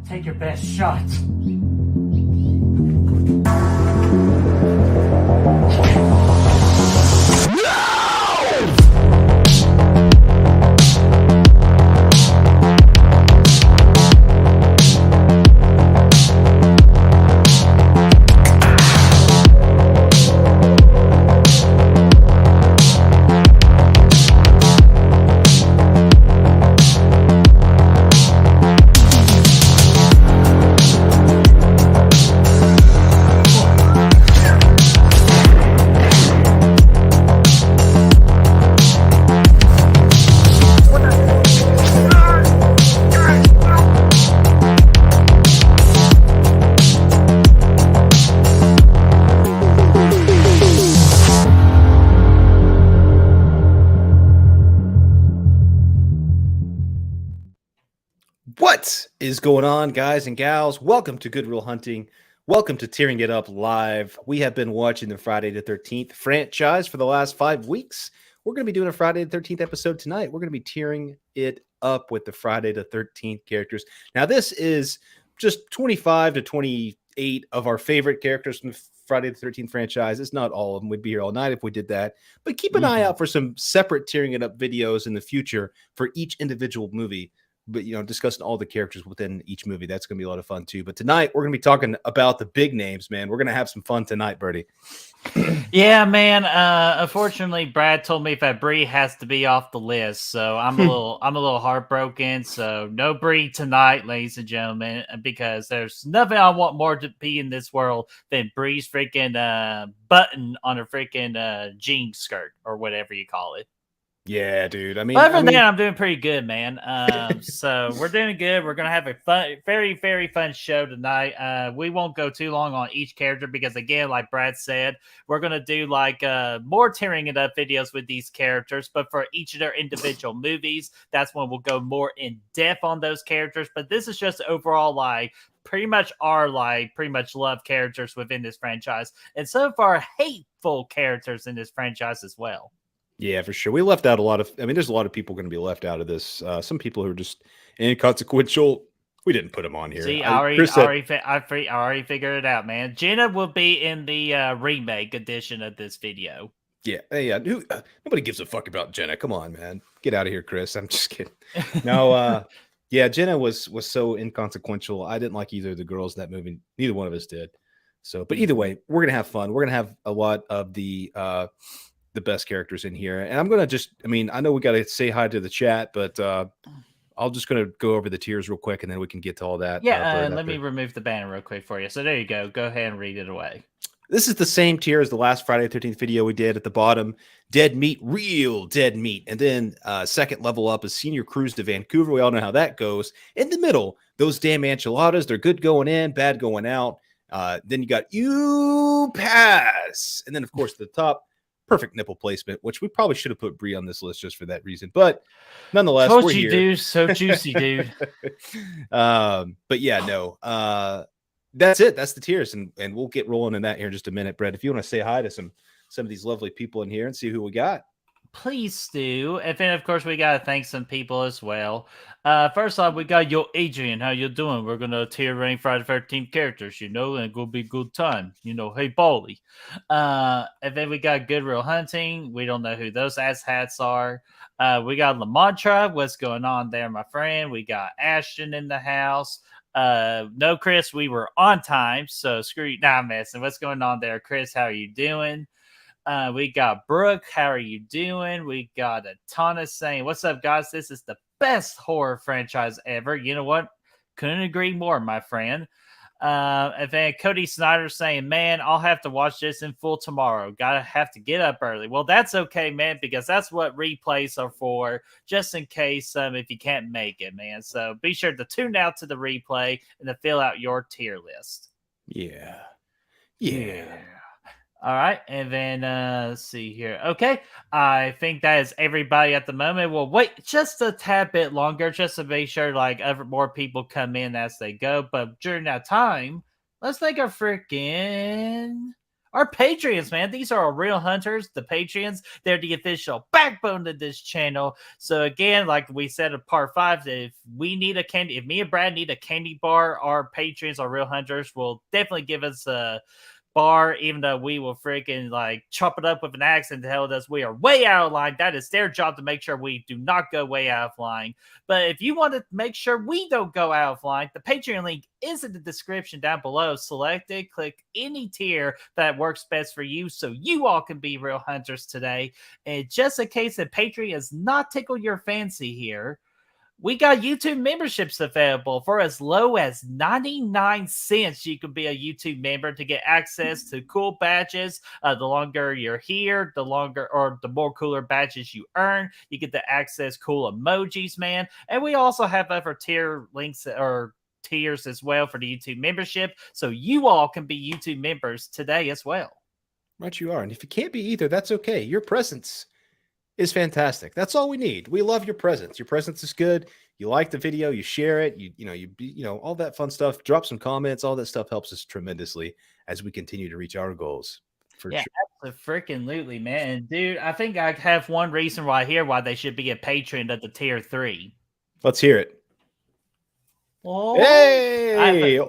Take your best shot. What is going on, guys and gals? Welcome to Good Real Hunting. Welcome to Tearing It Up Live. We have been watching the Friday the 13th franchise for the last 5 weeks. We're going to be doing a Friday the 13th episode tonight. We're going to be tearing it up with the Friday the 13th characters. Now, this is just 25 to 28 of our favorite characters from the Friday the 13th franchise. It's not all of them. We'd be here all night if we did that. But keep an eye out for some separate Tearing It Up videos in the future for each individual movie. But, discussing all the characters within each movie. That's going to be a lot of fun, too. But tonight, we're going to be talking about the big names, man. We're going to have some fun tonight, Birdie. Yeah, man. Unfortunately, Brad told me that Bree has to be off the list, so I'm a little heartbroken. So no Bree tonight, ladies and gentlemen, because there's nothing I want more to be in this world than Bree's freaking button on her freaking jean skirt or whatever you call it. Yeah, dude. Other than that, I'm doing pretty good, man. So we're doing good. We're gonna have a fun, very, very fun show tonight. We won't go too long on each character because, again, like Brad said, we're gonna do like more tearing it up videos with these characters. But for each of their individual movies, that's when we'll go more in depth on those characters. But this is just overall like pretty much love characters within this franchise, and so far hateful characters in this franchise as well. Yeah, for sure. We left out a lot of, there's a lot of people going to be left out of this. Some people who are just inconsequential. We didn't put them on here. See, I already figured it out, man. Jenna will be in the remake edition of this video. Yeah. Nobody gives a fuck about Jenna. Come on, man. Get out of here, Chris. I'm just kidding. No, yeah, Jenna was so inconsequential. I didn't like either of the girls in that movie. Neither one of us did. So, but either way, we're going to have fun. We're going to have a lot of the best characters in here. And I'm going to I know we got to say hi to the chat, but I'll just going to go over the tiers real quick and then we can get to all that. Yeah, let me remove the banner real quick for you. So there you go. Go ahead and read it away. This is the same tier as the last Friday the 13th video we did. At the bottom, dead meat, real dead meat. And then second level up is senior cruise to Vancouver. We all know how that goes. In the middle, those damn enchiladas, they're good going in, bad going out. Then you got you pass. And then, of course, the top, perfect nipple placement, which we probably should have put Brie on this list just for that reason. But nonetheless, we're here. Dude, so juicy, dude. But yeah, no. That's it. That's the tiers, and we'll get rolling in that here in just a minute. Brett, if you want to say hi to some of these lovely people in here and see who we got. Please do. And then, of course, we got to thank some people as well. First off, we got Yo Adrian. How you doing? We're going to tier rank Friday the 13th characters, and it's going to be a good time. Hey, Baldy. And then we got Good Real Hunting. We don't know who those ass hats are. We got Lamantra. What's going on there, my friend? We got Ashton in the house. No, Chris, we were on time, so screw you. Nah, I'm messing. What's going on there, Chris? How are you doing? We got Brooke. How are you doing? We got a ton of saying, what's up, guys? This is the best horror franchise ever. You know what? Couldn't agree more, my friend. And then Cody Snyder saying, man, I'll have to watch this in full tomorrow. Have to get up early. Well, that's okay, man, because that's what replays are for, just in case if you can't make it, man. So be sure to tune out to the replay and to fill out your tier list. Yeah. All right, and then let's see here. Okay, I think that is everybody at the moment. We'll wait just a tad bit longer just to make sure more people come in as they go. But during that time, let's thank our freaking Our Patreons, man. These are our real hunters. The Patreons, they're the official backbone of this channel. So again, like we said in part 5, if we need a candy, if me and Brad need a candy bar, our Patreons, our real hunters, will definitely give us a bar, even though we will freaking like chop it up with an axe and tell us we are way out of line. That is their job to make sure we do not go way out of line. But if you want to make sure we don't go out of line, the Patreon link is in the description down below. Select it, click any tier that works best for you so you all can be real hunters today. And just in case the Patreon has not tickled your fancy here, we got YouTube memberships available for as low as 99 cents. You can be a YouTube member to get access to cool badges. The longer you're here, the longer or the more cooler badges you earn. You get to access cool emojis, man. And we also have other tier links or tiers as well for the YouTube membership. So you all can be YouTube members today as well. Right, you are. And if you can't be either, that's okay. Your presence is fantastic. That's all we need. We love your presence. Your presence is good. You like the video, you share it, you know, all that fun stuff. Drop some comments. All that stuff helps us tremendously as we continue to reach our goals. For Yeah, sure. absolutely, man. And dude, I think I have one reason right here why they should be a patron at the tier 3. Let's hear it. Oh, Hey!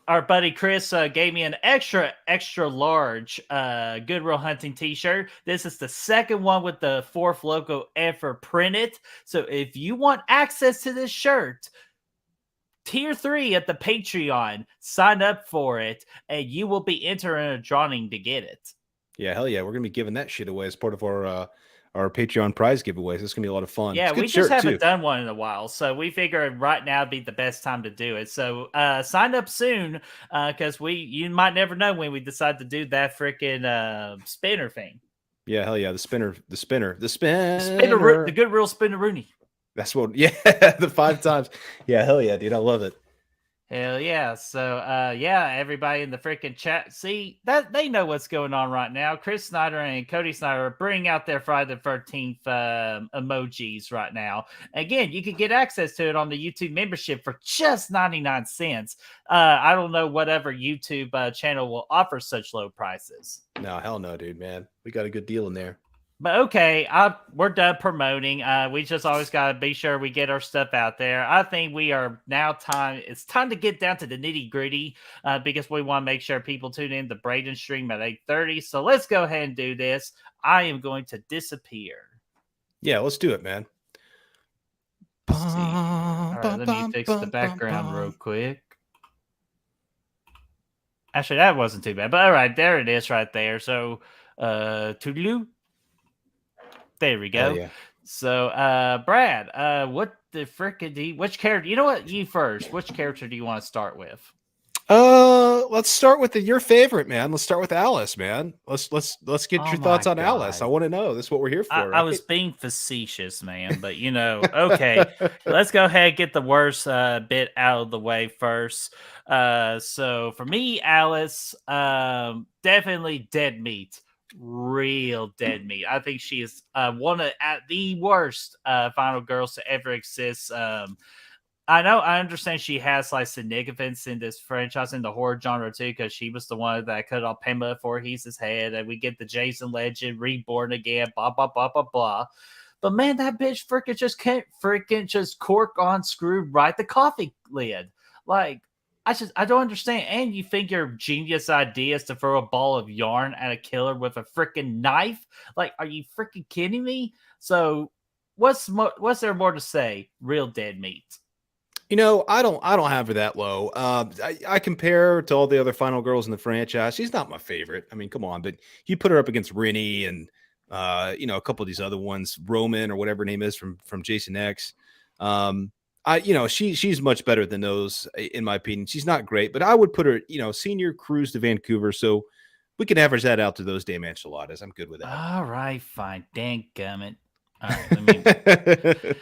Our buddy Chris gave me an extra large Good Real Hunting t-shirt. This is the second one with the 4th logo ever printed. So if you want access to this shirt, tier 3 at the Patreon, sign up for it and you will be entering a drawing to get it. Yeah, hell yeah. We're going to be giving that shit away as part of our Patreon prize giveaways. It's going to be a lot of fun. Yeah, we just haven't done one in a while, so we figured right now would be the best time to do it. So sign up soon, because you might never know when we decide to do that freaking spinner thing. Yeah, hell yeah, the spinner, the Good Real Spinneroonie. That's what, yeah, the 5 times. Yeah, hell yeah, dude, I love it. Hell yeah. So yeah, everybody in the freaking chat, see that they know what's going on right now. Chris Snyder and Cody Snyder are bringing out their Friday the 13th emojis right now. Again, you can get access to it on the YouTube membership for just 99 cents. I don't know whatever YouTube channel will offer such low prices. No, hell no, dude, man. We got a good deal in there. But okay, we're done promoting. We just always got to be sure we get our stuff out there. I think we are now it's time to get down to the nitty gritty because we want to make sure people tune in to Braden stream at 8:30. So let's go ahead and do this. I am going to disappear. Yeah, let's do it, man. All right, let me fix the background real quick. Actually, that wasn't too bad. But all right, there it is right there. So, toodaloo. There we go. Yeah. So, Brad, what the frickin' which character? You know what? You first. Which character do you want to start with? Let's start with your favorite, man. Let's start with Alice, man. Let's get your thoughts on Alice. I want to know. This is what we're here for. I was being facetious, man, but you know, okay. Let's go ahead and get the worst bit out of the way first. So for me, Alice, definitely dead meat. Real dead meat. I think she is one of the worst final girls to ever exist. I understand she has like significance in this franchise in the horror genre too, because she was the one that cut off Pema Voorhees' head, and we get the Jason Legend reborn again, blah blah blah blah blah. But man, that bitch freaking just can't freaking just cork on screwed right the coffee lid. Like, I don't understand. And you think your genius idea is to throw a ball of yarn at a killer with a freaking knife? Like, are you freaking kidding me? So, what's there more to say? Real dead meat. You know, I don't have her that low. I compare to all the other final girls in the franchise. She's not my favorite. I mean, come on, but you put her up against Rennie and you know, a couple of these other ones, Roman or whatever her name is from Jason X. You know, she's much better than those in my opinion. She's not great, but I would put her, you know, senior cruise to Vancouver, so we can average that out to those damn enchiladas. I'm good with that. All right, fine. Dang gummit. All right, let me.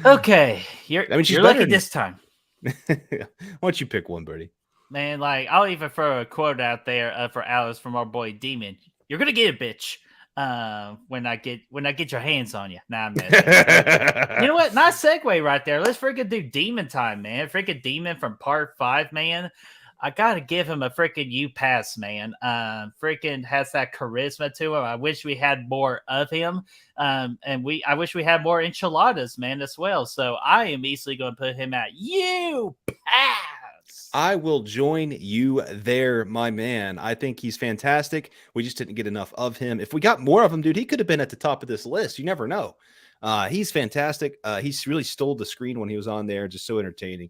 Okay, you're lucky this time. Why don't you pick one, Birdie? Man, like I'll even throw a quote out there for Alice from our boy Demon. You're gonna get it, bitch. When I get your hands on you. Nah, I'm messing. You know what? Nice segue right there. Let's freaking do Demon time, man. Freaking Demon from part 5, man. I gotta give him a freaking U pass, man. Freaking has that charisma to him. I wish we had more of him. I wish we had more enchiladas, man, as well. So I am easily going to put him at U pass. I will join you there, my man. I think he's fantastic. We just didn't get enough of him. If we got more of him, dude, he could have been at the top of this list. You never know. He's fantastic. He's really stole the screen when he was on there. Just so entertaining,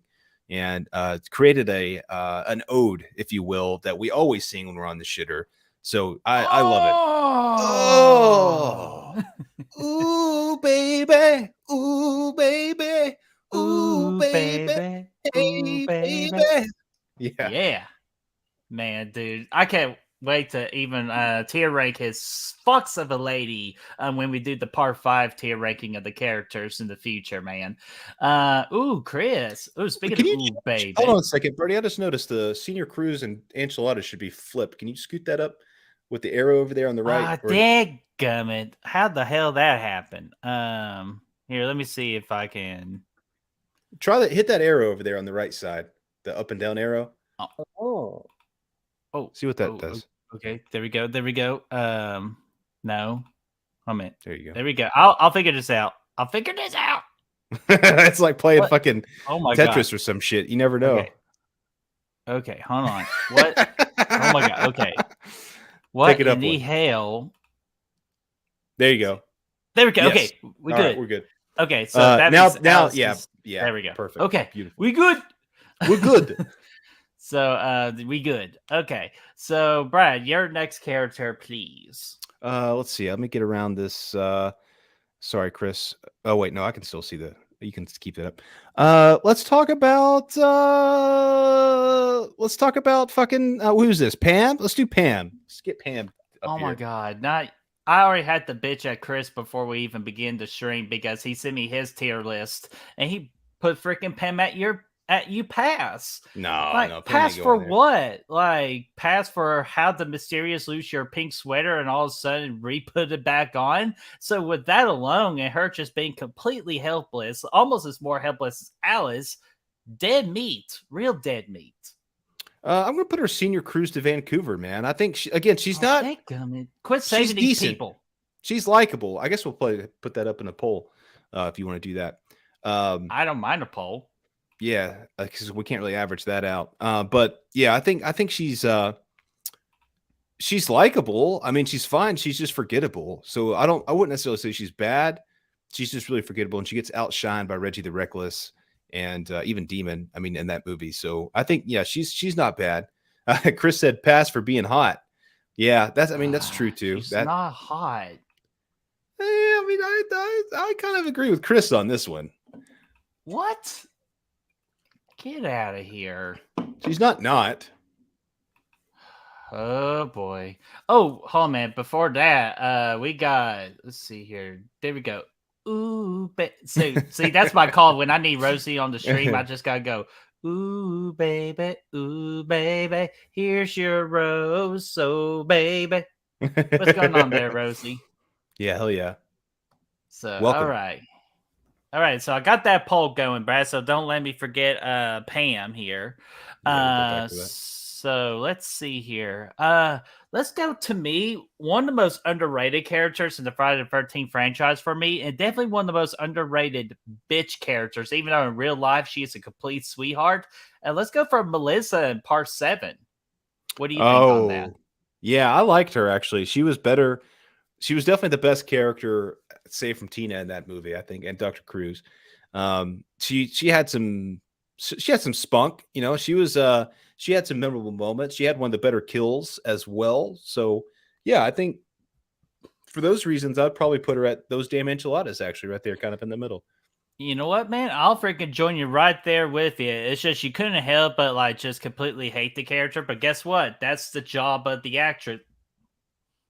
and created an ode, if you will, that we always sing when we're on the shitter. So I love it. Oh, ooh, baby, ooh, baby, ooh, Ooh, baby, baby. Ooh, hey, baby. baby. Yeah. Yeah. Man, dude, I can't wait to even tier rank his fucks of a lady when we do the part 5 tier ranking of the characters in the future, man. Ooh, Chris. Ooh, speaking Can of you ooh, hold on baby. a second, Bertie? I just noticed the senior cruise and enchilada should be flipped. Can you scoot that up with the arrow over there on the right? Ah, Or dadgummit. How the hell that happened? Here, let me see if I can. try that, hit that arrow over there on the right side, the up and down arrow. Oh, oh, See what that oh, does. okay. There we go. There we go. No. A minute. There you go. There we go. I'll figure this out. I'll figure this out. It's like playing What? fucking Oh my god. Tetris or some shit. You never know. Okay. Okay, hold on. What? Oh my god. Okay. Pick What it in up the one. hell? There you go. There we go. Yes. Okay, we All right, good. we're good. Okay, so that means Now, Alice yeah, is yeah, there we go. perfect, Okay, beautiful. we good. We're good. So we good. Okay. So Brad, your next character, please. Let's see. Let me get around this. Sorry, Chris. Oh wait, no, I can still see the. You can keep it up. Let's talk about fucking who's this? Pam? Let's do Pam. Let's get Pam up Oh my here. god. Not I already had to bitch at Chris before we even begin to stream because he sent me his tier list and he put freaking Pam at you pass. No, Like no, Pam pass ain't for going there. what? Like pass for how to mysterious lose your pink sweater and all of a sudden re-put it back on. So with that alone and her just being completely helpless, almost as more helpless as Alice, dead meat, real dead meat. I'm gonna put her senior cruise to Vancouver, man. I think she's Oh, not. dadgummit. Quit She's saving these decent. people. She's likable. I guess we'll put that up in a poll if you want to do that. I don't mind a poll. Yeah, because we can't really average that out. But yeah, I think she's likable. I mean, she's fine. She's just forgettable. So I wouldn't necessarily say she's bad. She's just really forgettable, and she gets outshined by Reggie the Reckless and even Demon. I mean, in that movie. So I think she's not bad. Chris said pass for being hot. Yeah, that's true too. She's That not hot. I mean, I kind of agree with Chris on this one. What? Get out of here. She's not. Oh boy. Oh, hold on, man. Before that, we got let's see here. There we go. Ooh, so see that's my call when I need Rosie on the stream. I just gotta go. Ooh, baby, here's your rose, so baby. What's going on there, Rosie? Yeah, hell yeah. So, Welcome. all right. So I got that poll going, Brad. So don't let me forget Pam here. Yeah, we'll go back to that. So let's see here. Let's go to me. One of the most underrated characters in the Friday the 13th franchise for me, and definitely one of the most underrated bitch characters, even though in real life she is a complete sweetheart. And let's go for Melissa in part 7. What do you think on that? Yeah, I liked her actually. She was better. She was definitely the best character, save from Tina in that movie, I think, and Dr. Cruz. She had some spunk. You know, she had some memorable moments. She had one of the better kills as well. So yeah, I think for those reasons, I'd probably put her at those damn enchiladas actually right there, kind of in the middle. You know what, man? I'll freaking join you right there with you. It's just you couldn't help but like just completely hate the character. But guess what? That's the job of the actress.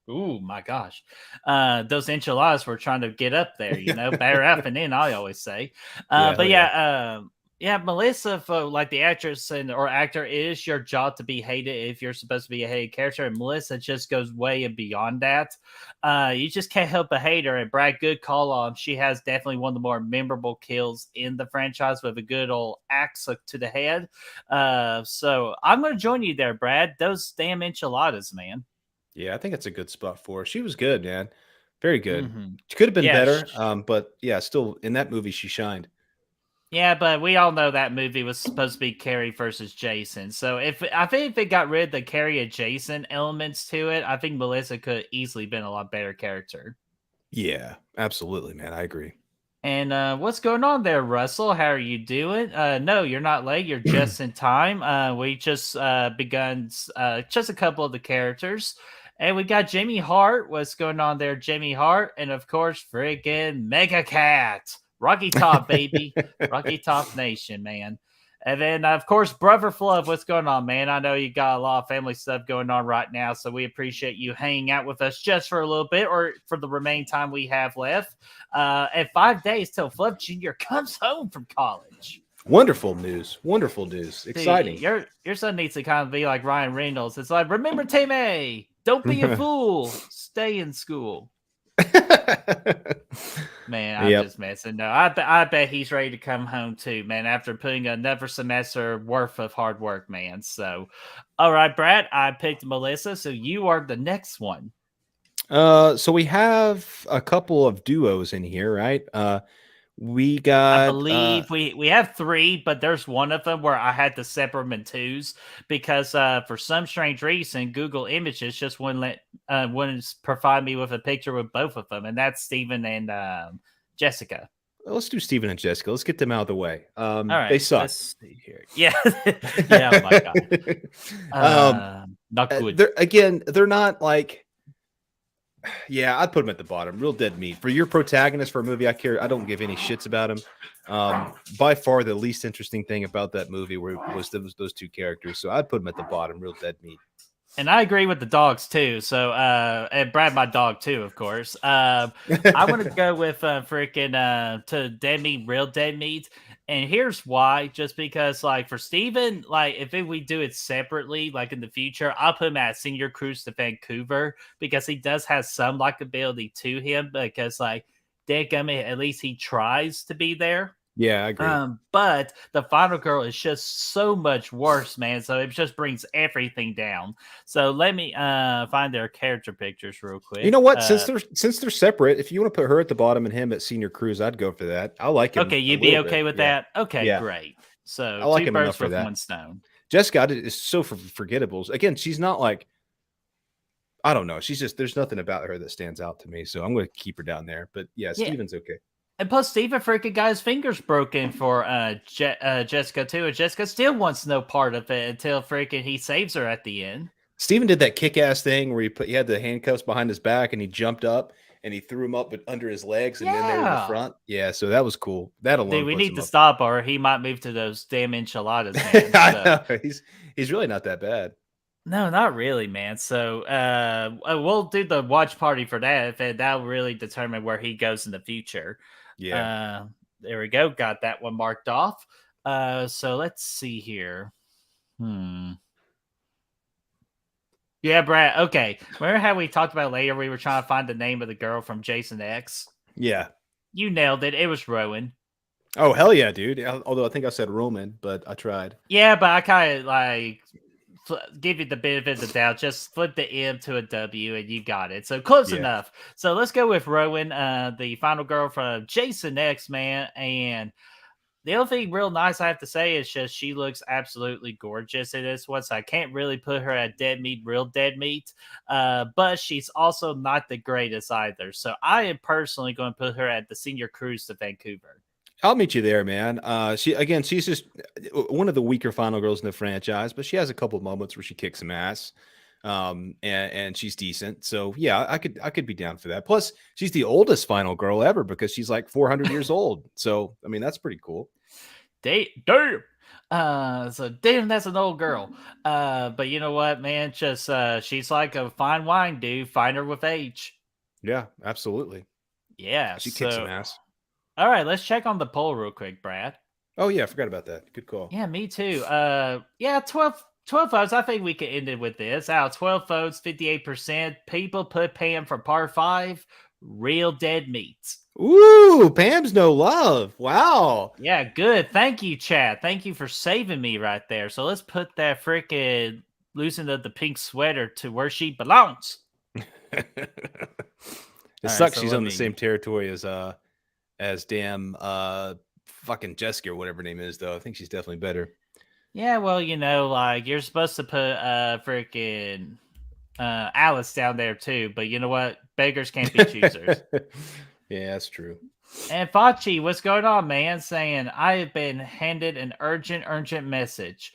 Ooh, my gosh. Those enchiladas were trying to get up there, you know, better effing in, I always say. Yeah, But hell yeah. yeah, Yeah, Melissa, for like the actress and or actor, it is your job to be hated if you're supposed to be a hated character. And Melissa just goes way and beyond that. You just can't help but hate her. And Brad, good call on. She has definitely one of the more memorable kills in the franchise with a good old axe to the head. So I'm going to join you there, Brad. Those damn enchiladas, man. Yeah, I think it's a good spot for her. She was good, man. Very good. Mm-hmm. She could have been Yeah, better, but yeah, still in that movie she shined. yeah, but we all know that movie was supposed to be Carrie versus Jason. So if I think if it got rid of the Carrie and Jason elements to it, I think Melissa could easily been a lot better character. Yeah, absolutely, man. I agree. And what's going on there, Russell? How are you doing? No, you're not late. You're just in time. We just begun just a couple of the characters. And we got Jamie Hart. What's going on there, Jamie Hart? And of course, friggin' Mega Cat. Rocky Top, baby. Rocky Top Nation, man. And then, of course, Brother Fluff, what's going on, man? I know you got a lot of family stuff going on right now, so we appreciate you hanging out with us just for a little bit or for the remaining time we have left. And 5 days till Fluff Jr. comes home from college. Wonderful news. Wonderful news. Dude, Exciting. your son needs to kind of be like Ryan Reynolds. It's like, remember, Timmy, don't be a fool. Stay in school. Man, I'm Yep. just messing. No, I bet he's ready to come home too, man, after putting another semester worth of hard work, man. So, all right, Brad, I picked Melissa, so you are the next one. So we have a couple of duos in here, right? We I got believe we have three, but there's one of them where I had to separate them in twos because for some strange reason, Google Images just wouldn't provide me with a picture with both of them, and that's Steven and Jessica. let's do Steven and Jessica. Let's get them out of the way. All They right, suck. let's see here. Yeah, yeah. Oh my god, um, not good. they're not like. Yeah, I'd put them at the bottom. Real dead meat for your protagonist for a movie. I don't give any shits about him. By far the least interesting thing about that movie was those two characters. So I'd put them at the bottom. Real dead meat. And I agree with the dogs too. So, and Brad, my dog too, of course. I want to go with freaking to dead meat, real dead meat. And here's why: just because, like, for Steven, like, we do it separately, like in the future, I'll put him at Senior Cruise to Vancouver because he does have some likability to him. Because, like, dadgummit, at least he tries to be there. Yeah, I agree. But the final girl is just so much worse, man. So it just brings everything down. So let me find their character pictures real quick. You know what? Since they're separate, if you want to put her at the bottom and him at Senior Cruise, I'd go for that. I like him. Okay, you'd be okay with that? Okay, Yeah. great. So I like two him enough birds for with that. one stone. Jessica is so forgettable. Again, she's not like I don't know. She's just there's nothing about her that stands out to me. So I'm going to keep her down there. But yeah, Yeah. Steven's okay. And plus, Steven freaking got his fingers broken for Jessica too, and Jessica still wants no part of it until freaking he saves her at the end. Steven did that kick-ass thing where he had the handcuffs behind his back and he jumped up and he threw him up but under his legs and then they were in the front. Yeah, so that was cool. That alone. Dude, we need to up. stop or he might move to those damn enchiladas, man. So. He's really not that bad. No, not really, man. So we'll do the watch party for that. That'll really determine where he goes in the future. Yeah. There we go. Got that one marked off. So let's see here. Yeah, Brad. Okay. Remember how we talked about later? We were trying to find the name of the girl from Jason X. Yeah. You nailed it. It was Rowan. Oh, hell yeah, dude. Although I think I said Roman, but I tried. Yeah, but I kind of like give you the benefit of the doubt. Just flip the M to a W and you got it. So close enough. So let's go with Rowan, the final girl from Jason X, man. And the only thing real nice I have to say is just she looks absolutely gorgeous in this one. So I can't really put her at dead meat, real dead meat. But she's also not the greatest either. So I am personally going to put her at the Senior Cruise to Vancouver. I'll meet you there, man. She's just one of the weaker final girls in the franchise, but she has a couple of moments where she kicks some ass. And she's decent. So yeah, I could be down for that. Plus, she's the oldest final girl ever because she's like 400 years old. So I mean, that's pretty cool. Damn. So damn, that's an old girl. But you know what, man? Just she's like a fine wine, dude. Find her with age. Yeah, absolutely. Yeah, she kicks some ass. All right, let's check on the poll real quick, Brad. Oh yeah, I forgot about that. Good call. Yeah, me too. Yeah, 12 votes. I think we could end it with this. Out of 12 votes, 58% people put Pam for par 5. Real dead meat. Ooh, Pam's no love. Wow. Yeah, good. Thank you, Chad. Thank you for saving me right there. So let's put that freaking loosen up the pink sweater to where she belongs. It All right, sucks so she's let on the me. same territory as damn fucking Jessica or whatever her name is though. I think she's definitely better. Yeah, well, like you're supposed to put freaking Alice down there too, but you know what? Beggars can't be choosers. Yeah, that's true. And Fachi, what's going on, man? Saying I have been handed an urgent message.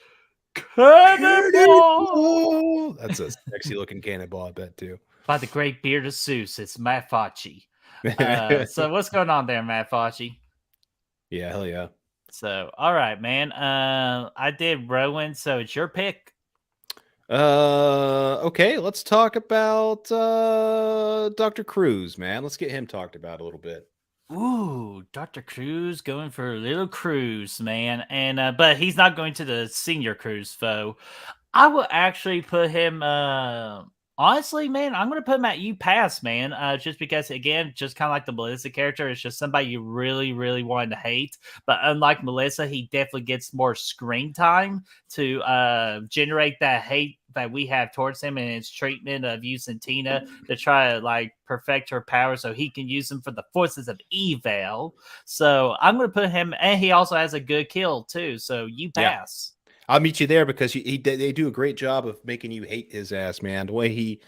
Cannonball Cannonball! That's a sexy looking cannonball, I bet too. by the great beard of Zeus. It's Matt Fachi. So what's going on there, Matt Fachi? Yeah, hell yeah. So, all right, man. I did Rowan, so it's your pick. Okay, let's talk about Dr. Cruz, man. Let's get him talked about a little bit. Ooh, Dr. Cruz going for a little cruise, man. And but he's not going to the senior cruise, though. I will actually put him. Honestly, man, I'm gonna put him at you pass, man. Just because, again, just kind of like the Melissa character, it's just somebody you really wanted to hate. But unlike Melissa, he definitely gets more screen time to generate that hate that we have towards him and his treatment of using Tina to try to like perfect her power so he can use them for the forces of evil. So I'm gonna put him, and he also has a good kill too. So you Yeah. pass. I'll meet you there because they do a great job of making you hate his ass, man. The way he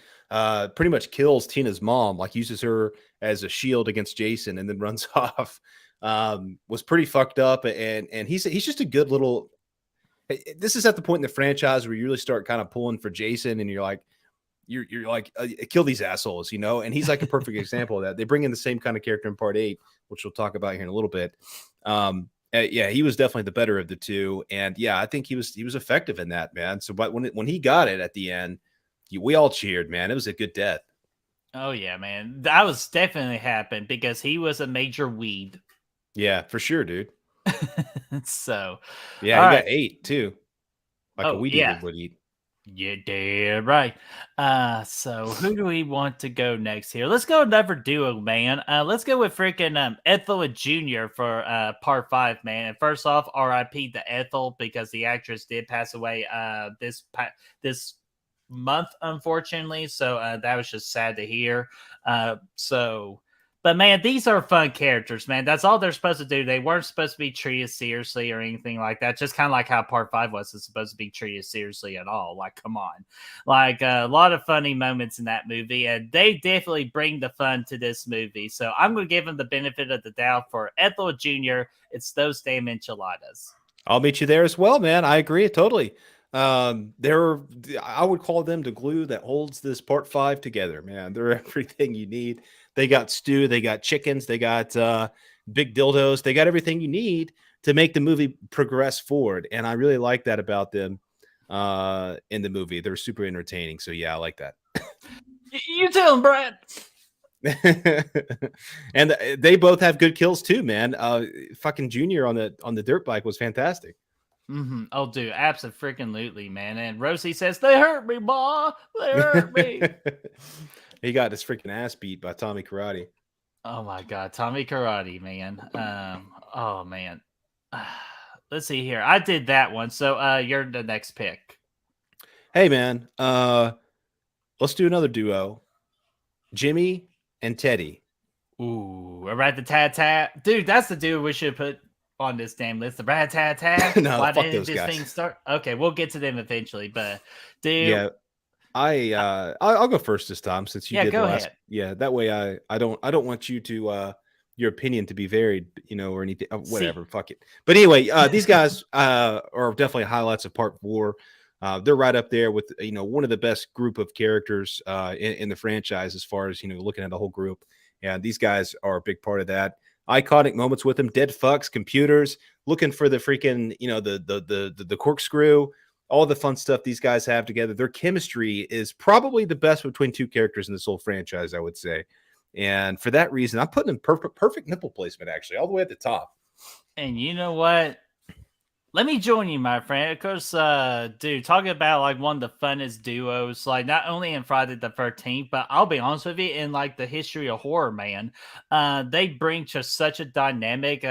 pretty much kills Tina's mom, like uses her as a shield against Jason and then runs off, was pretty fucked up. And he's just a good little. This is at the point in the franchise where you really start kind of pulling for Jason, and you're like kill these assholes, you know. And he's like a perfect example of that. They bring in the same kind of character in Part 8, which we'll talk about here in a little bit. Yeah, he was definitely the better of the two, and yeah, I think he was effective in that, man. So, but when he got it at the end, we all cheered, man. It was a good death. Oh yeah, man. That was definitely happened because he was a major weed. Yeah, for sure, dude. So, Yeah, all he got right. 8 too, like a Oh weed eater yeah. would eat. Yeah, damn right. So who do we want to go next here? Let's go another duo, man. Let's go with freaking Ethel and Junior for part 5, man. And first off, R.I.P. to Ethel because the actress did pass away this month, unfortunately. So that was just sad to hear. But man, these are fun characters, man. That's all they're supposed to do. They weren't supposed to be treated seriously or anything like that. Just kind of like how Part 5 wasn't supposed to be treated seriously at all. Like, come on. Like, a lot of funny moments in that movie, and they definitely bring the fun to this movie. So I'm going to give them the benefit of the doubt for Ethel Jr. It's those damn enchiladas. I'll meet you there as well, man. I agree totally. They're I would call them the glue that holds this Part 5 together, man. They're everything you need. They got stew, they got chickens, they got big dildos, they got everything you need to make the movie progress forward. And I really like that about them in the movie. They're super entertaining. So yeah, I like that. You tell him, Brad. And they both have good kills too, man. Fucking Junior on the dirt bike was fantastic. Mm-hmm. Oh, dude, absolutely, man. And Rosie says, "They hurt me, ma. They hurt me." He got his freaking ass beat by Tommy Karate. Oh my god, Tommy Karate, man. Oh man. Let's see here. I did that one. So you're the next pick. Hey man, let's do another duo. Jimmy and Teddy. Ooh, a rat tat tat. Dude, that's the dude we should put on this damn list. The rat tat tat. No, Why fuck didn't those this guys. thing start? Okay, we'll get to them eventually. But dude, Yeah, I'll go first this time since you yeah, did the go last. ahead. Yeah, that way I don't want you to your opinion to be varied, you know, or anything. See. Whatever, fuck it. But anyway, these guys are definitely highlights of Part 4. They're right up there with one of the best group of characters in the franchise as far as looking at the whole group. And these guys are a big part of that. Iconic moments with them: dead fucks, computers, looking for the freaking the corkscrew, all the fun stuff these guys have together. Their chemistry is probably the best between two characters in this whole franchise, I would say. And for that reason, I'm putting them perfect nipple placement, actually, all the way at the top. And you know what? Let me join you, my friend. Of course, dude, talking about like one of the funnest duos, like not only in Friday the 13th, but I'll be honest with you, in like the history of horror, man. They bring just such a dynamic.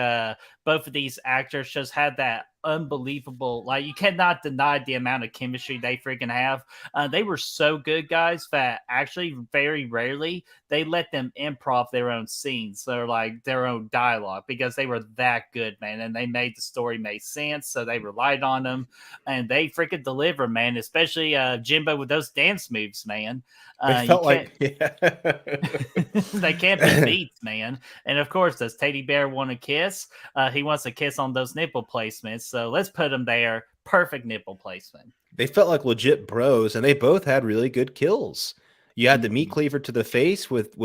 Both of these actors just had that unbelievable, like, you cannot deny the amount of chemistry they freaking have. They were so good, guys, that actually very rarely they let them improv their own scenes or like their own dialogue because they were that good, man. And they made the story make sense. So they relied on them and they freaking deliver, man. Especially Jimbo with those dance moves, man. They You felt can't. like, yeah. They can't be beat, man. And of course, does Teddy Bear want a kiss? He wants a kiss on those nipple placements. So let's put him there. Perfect nipple placement. They felt like legit bros, and they both had really good kills. You had the meat Mhm. cleaver to the face with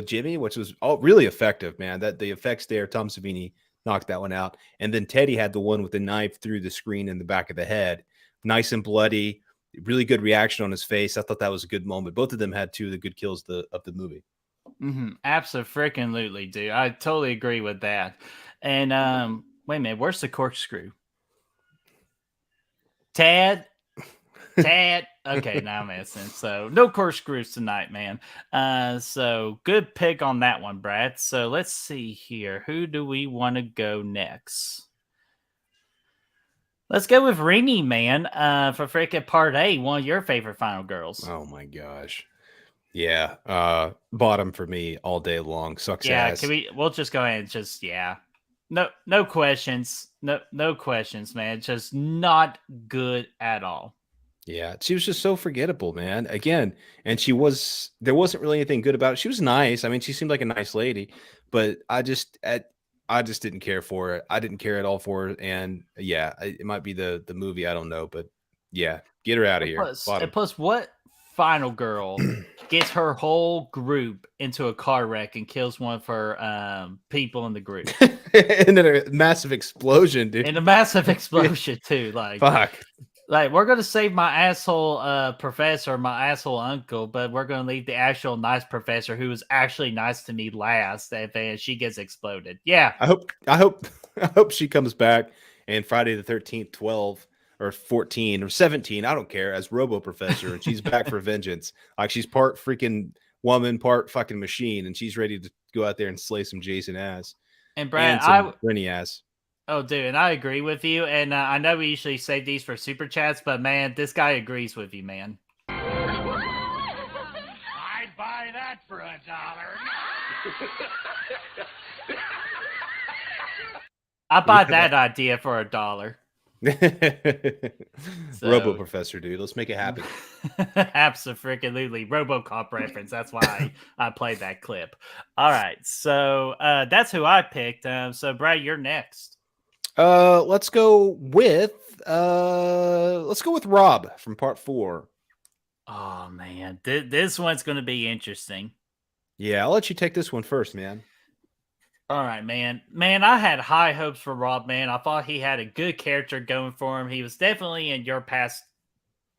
Jimmy, which was all really effective, man. That the effects there, Tom Savini knocked that one out, and then Teddy had the one with the knife through the screen in the back of the head, nice and bloody. Really good reaction on his face. I thought that was a good moment. Both of them had two of the good kills of the movie. Absolutely, dude. I totally agree with that. And wait a minute, where's the corkscrew? Tad, Tad. Okay, now I'm missing. So no corkscrews tonight, man. So good pick on that one, Brad. So let's see here. Who do we want to go next? Let's go with Rini, man. For freaking part A, one of your favorite final girls. Oh my gosh. Yeah. Bottom for me all day long. Sucks Yeah, ass. we'll just go ahead and just, yeah. No questions. No questions, man. Just not good at all. Yeah, she was just so forgettable, man. Again, and there wasn't really anything good about it. She was nice. I mean, she seemed like a nice lady, but I just didn't care for it. I didn't care at all for her. And yeah, it might be the movie. I don't know, but yeah, get her out of here. And Bottom. plus, what final girl gets her whole group into a car wreck and kills one of her people in the group? And then a massive explosion, dude. In a massive explosion, too. Fuck. Like, we're gonna save my asshole professor, my asshole uncle, but we're gonna leave the actual nice professor who was actually nice to me last, and she gets exploded. Yeah. I hope she comes back and Friday the 13th, 12 or 14 or 17, I don't care, as Robo Professor, and she's back for vengeance. Like she's part freaking woman, part fucking machine, and she's ready to go out there and slay some Jason ass And Brad, and some Rennie ass. oh, dude, and I agree with you. And I know we usually save these for super chats, but man, this guy agrees with you, man. I'd buy that for $1. I bought that idea for $1. Robo Professor, dude. Let's make it happen. Absolutely. RoboCop reference. That's why I played that clip. All right. So that's who I picked. So Brad, you're next. Let's go with Rob from part 4. Oh man, this one's going to be interesting. Yeah, I'll let you take this one first, man. All right, man. Man, I had high hopes for Rob, man. I thought he had a good character going for him. He was definitely in your past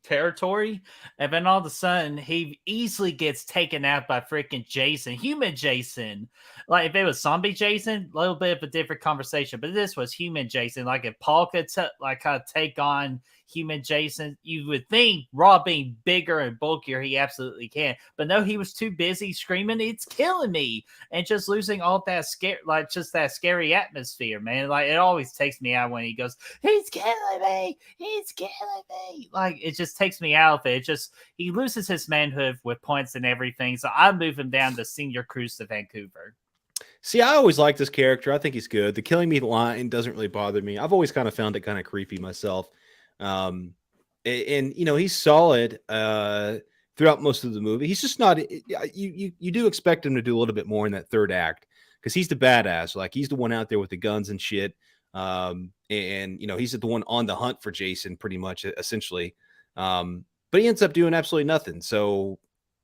territory, and then all of a sudden he easily gets taken out by freaking Jason, human Jason. Like if it was zombie Jason, a little bit of a different conversation, but this was human Jason. Like if Paul could like kind of take on human Jason, you would think Rob being bigger and bulkier, he absolutely can. But no, he was too busy screaming, "It's killing me," and just losing all that scare, like just that scary atmosphere, man. Like it always takes me out when he goes, "He's killing me, he's killing me." Like it just takes me out of it. It just he loses his manhood with points and everything. So I move him down to senior cruise to Vancouver. See, I always liked this character. I think he's good. The killing me line doesn't really bother me. I've always kind of found it kind of creepy myself. And you know, he's solid throughout most of the movie. He's just not you do expect him to do a little bit more in that third act because he's the badass. Like he's the one out there with the guns and shit. And you know, he's the one on the hunt for Jason pretty much essentially. But he ends up doing absolutely nothing. So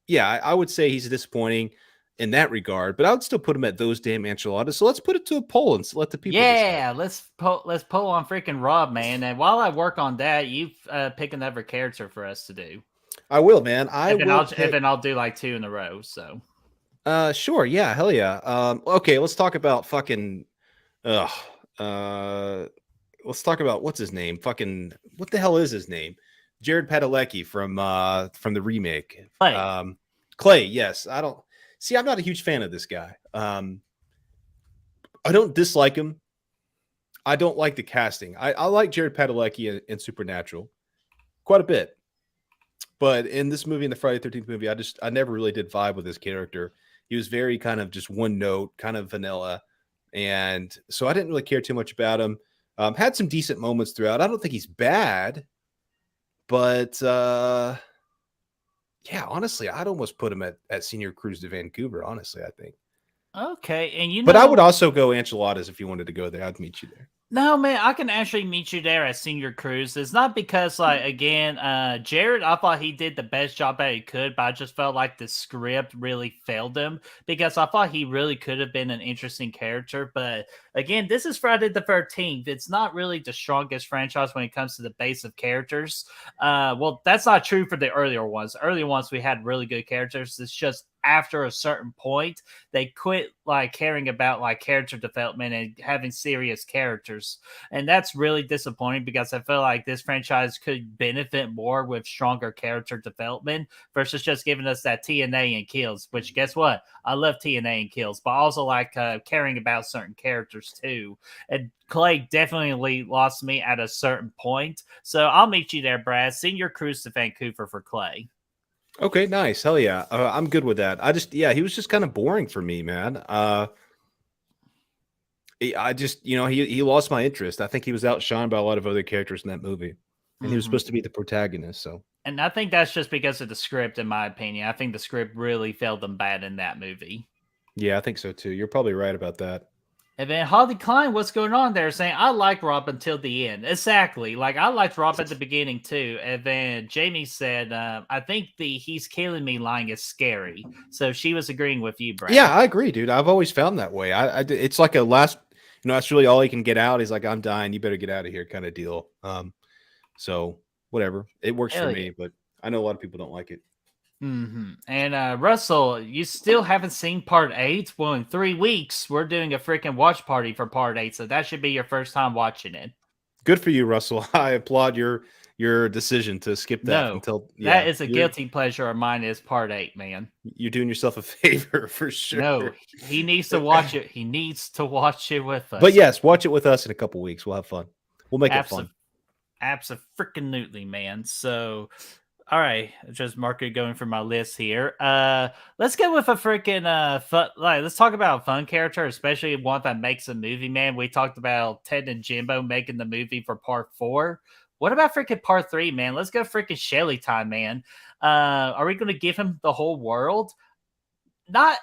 yeah, I would say he's disappointing in that regard, but I would still put him at those damn enchiladas. So let's put it to a poll and let the people Yeah, decide. let's pull on freaking Rob, man. And while I work on that, you pick another character for us to do. I will, man. And then I'll do like 2 in a row. So sure, yeah, hell yeah. Okay, let's talk about fucking let's talk about what's his name. Fucking what the hell is his name? Jared Padalecki from the remake. Like, Clay. Yes, I don't see. I'm not a huge fan of this guy. I don't dislike him. I don't like the casting. I like Jared Padalecki in Supernatural quite a bit, but in this movie, in the Friday 13th movie, I never really did vibe with his character. He was very kind of just one note, kind of vanilla, and so I didn't really care too much about him. Had some decent moments throughout. I don't think he's bad, but yeah, honestly, I'd almost put him at Senior Cruise to Vancouver. Honestly, I think. okay, and But I would also go Enchiladas if you wanted to go there. I'd meet you there. No, man, I can actually meet you there at Senior Cruise. It's not because, like, again, Jared, I thought he did the best job that he could, but I just felt like the script really failed him because I thought he really could have been an interesting character. But again, this is Friday the 13th. It's not really the strongest franchise when it comes to the base of characters. Well, that's not true for the earlier ones. The earlier ones, we had really good characters. It's just after a certain point, they quit like caring about like character development and having serious characters. And that's really disappointing because I feel like this franchise could benefit more with stronger character development versus just giving us that TNA and kills, which guess what? I love TNA and kills, but I also like caring about certain characters too. And Clay definitely lost me at a certain point. So I'll meet you there, Brad. Senior Cruise to Vancouver for Clay. Okay, nice. Hell yeah. I'm good with that. He was just kind of boring for me, man. I just, he lost my interest. I think he was outshined by a lot of other characters in that movie, and he was supposed to be the protagonist. So, and I think that's just because of the script, in my opinion. I think the script really failed them bad in that movie. yeah, I think so too. You're probably right about that. And then Holly Klein, what's going on there? Saying I like Rob until the end. Exactly. Like I liked Rob at the beginning too. And then Jamie said, I think the "he's killing me" line is scary. So she was agreeing with you, Brad. Yeah, I agree, dude. I've always found that way. It's like a last, that's really all he can get out. He's like, I'm dying. You better get out of here, kind of deal. So whatever, it works Hell for me, but I know a lot of people don't like it. And Russell, you still haven't seen part 8? Well, in 3 weeks, we're doing a freaking watch party for part 8, so that should be your first time watching it. Good for you, Russell. I applaud your decision to skip that until that is a guilty pleasure of mine. Is part 8, man. You're doing yourself a favor for sure. No, he needs to watch it. He needs to watch it with us. But yes, watch it with us in a couple weeks. We'll have fun. We'll make it fun. Absolutely, man. So, all right, just mark it going for my list here. Let's go with a freaking fun. Like, let's talk about a fun character, especially one that makes a movie. Man, we talked about Ted and Jimbo making the movie for part 4. What about freaking part 3, man? Let's go freaking Shelly time, man. Are we going to give him the whole world? Not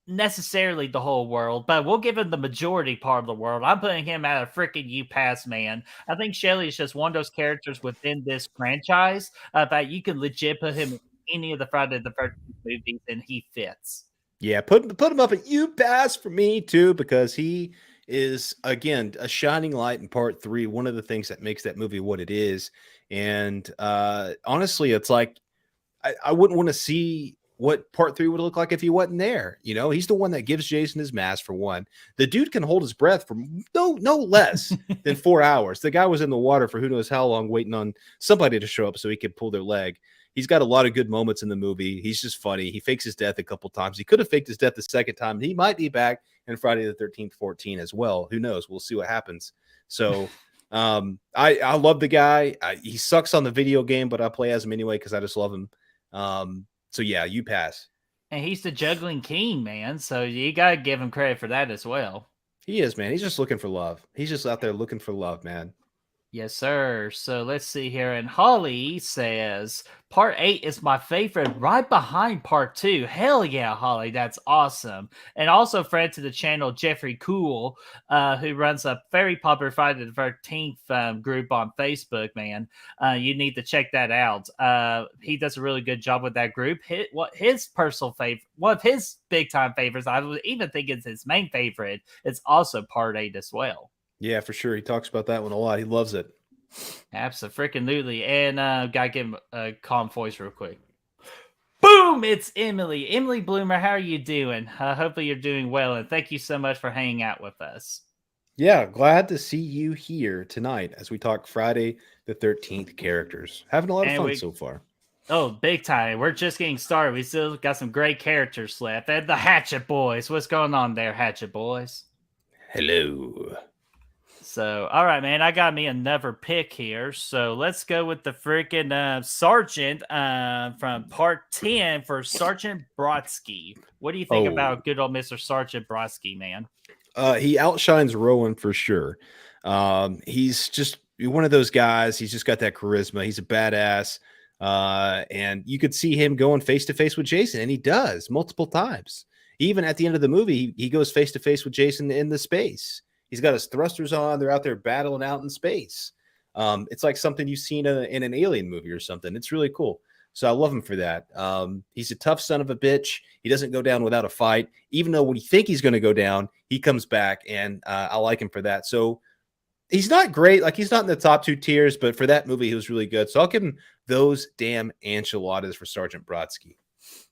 necessarily the whole world, but we'll give him the majority part of the world. I'm putting him at a freaking U-Pass, man. I think Shelly is just one of those characters within this franchise that you can legit put him in any of the Friday the 13th movies and he fits. Yeah, put him up at U-Pass for me too, because he is, again, a shining light in part 3. One of the things that makes that movie what it is. And honestly, it's like I wouldn't want to see what part 3 would look like if he wasn't there. He's the one that gives Jason his mask, for one. The dude can hold his breath for no less than 4 hours. The guy was in the water for who knows how long, waiting on somebody to show up so he could pull their leg. He's got a lot of good moments in the movie. He's just funny. He fakes his death a couple times. He could have faked his death the second time. He might be back in Friday the 13th, 14 as well. Who knows? We'll see what happens. So I love the guy. He sucks on the video game, but I play as him anyway because I just love him. So yeah, U-Pass. And he's the juggling king, man. So you gotta give him credit for that as well. He is, man. He's just looking for love. He's just out there looking for love, man. Yes, sir. So let's see here. And Holly says, part 8 is my favorite, right behind part 2. Hell yeah, Holly. That's awesome. And also friend to the channel, Jeffrey Cool, who runs a very popular Friday the 13th group on Facebook, man. You need to check that out. He does a really good job with that group. His personal favorite, one of his big time favorites, I would even think it's his main favorite, it's also part 8 as well. Yeah, for sure. He talks about that one a lot. He loves it. Absolutely. And gotta give him a calm voice real quick. Boom! It's Emily. Emily Bloomer, how are you doing? Hopefully you're doing well, and thank you so much for hanging out with us. Yeah, glad to see you here tonight as we talk Friday the 13th characters. Having a lot of And fun we so far. Oh, big time. We're just getting started. We still got some great characters left. And the Hatchet Boys. What's going on there, Hatchet Boys? Hello. So, all right, man. I got me another pick here. So let's go with the freaking Sergeant from part 10 for Sergeant Brodsky. What do you think Oh, about good old Mr. Sergeant Brodsky, man? he outshines Rowan for sure. He's just one of those guys. He's just got that charisma. He's a badass. And you could see him going face to face with Jason, and he does multiple times. Even at the end of the movie, he goes face to face with Jason in the space. He's got his thrusters on. They're out there battling out in space. It's like something you've seen in an alien movie or something. It's really cool. So I love him for that. He's a tough son of a bitch. He doesn't go down without a fight. Even though when you think he's going to go down, he comes back, and I like him for that. So he's not great. Like, he's not in the top 2 tiers, but for that movie, he was really good. So I'll give him those damn enchiladas for Sergeant Brodsky.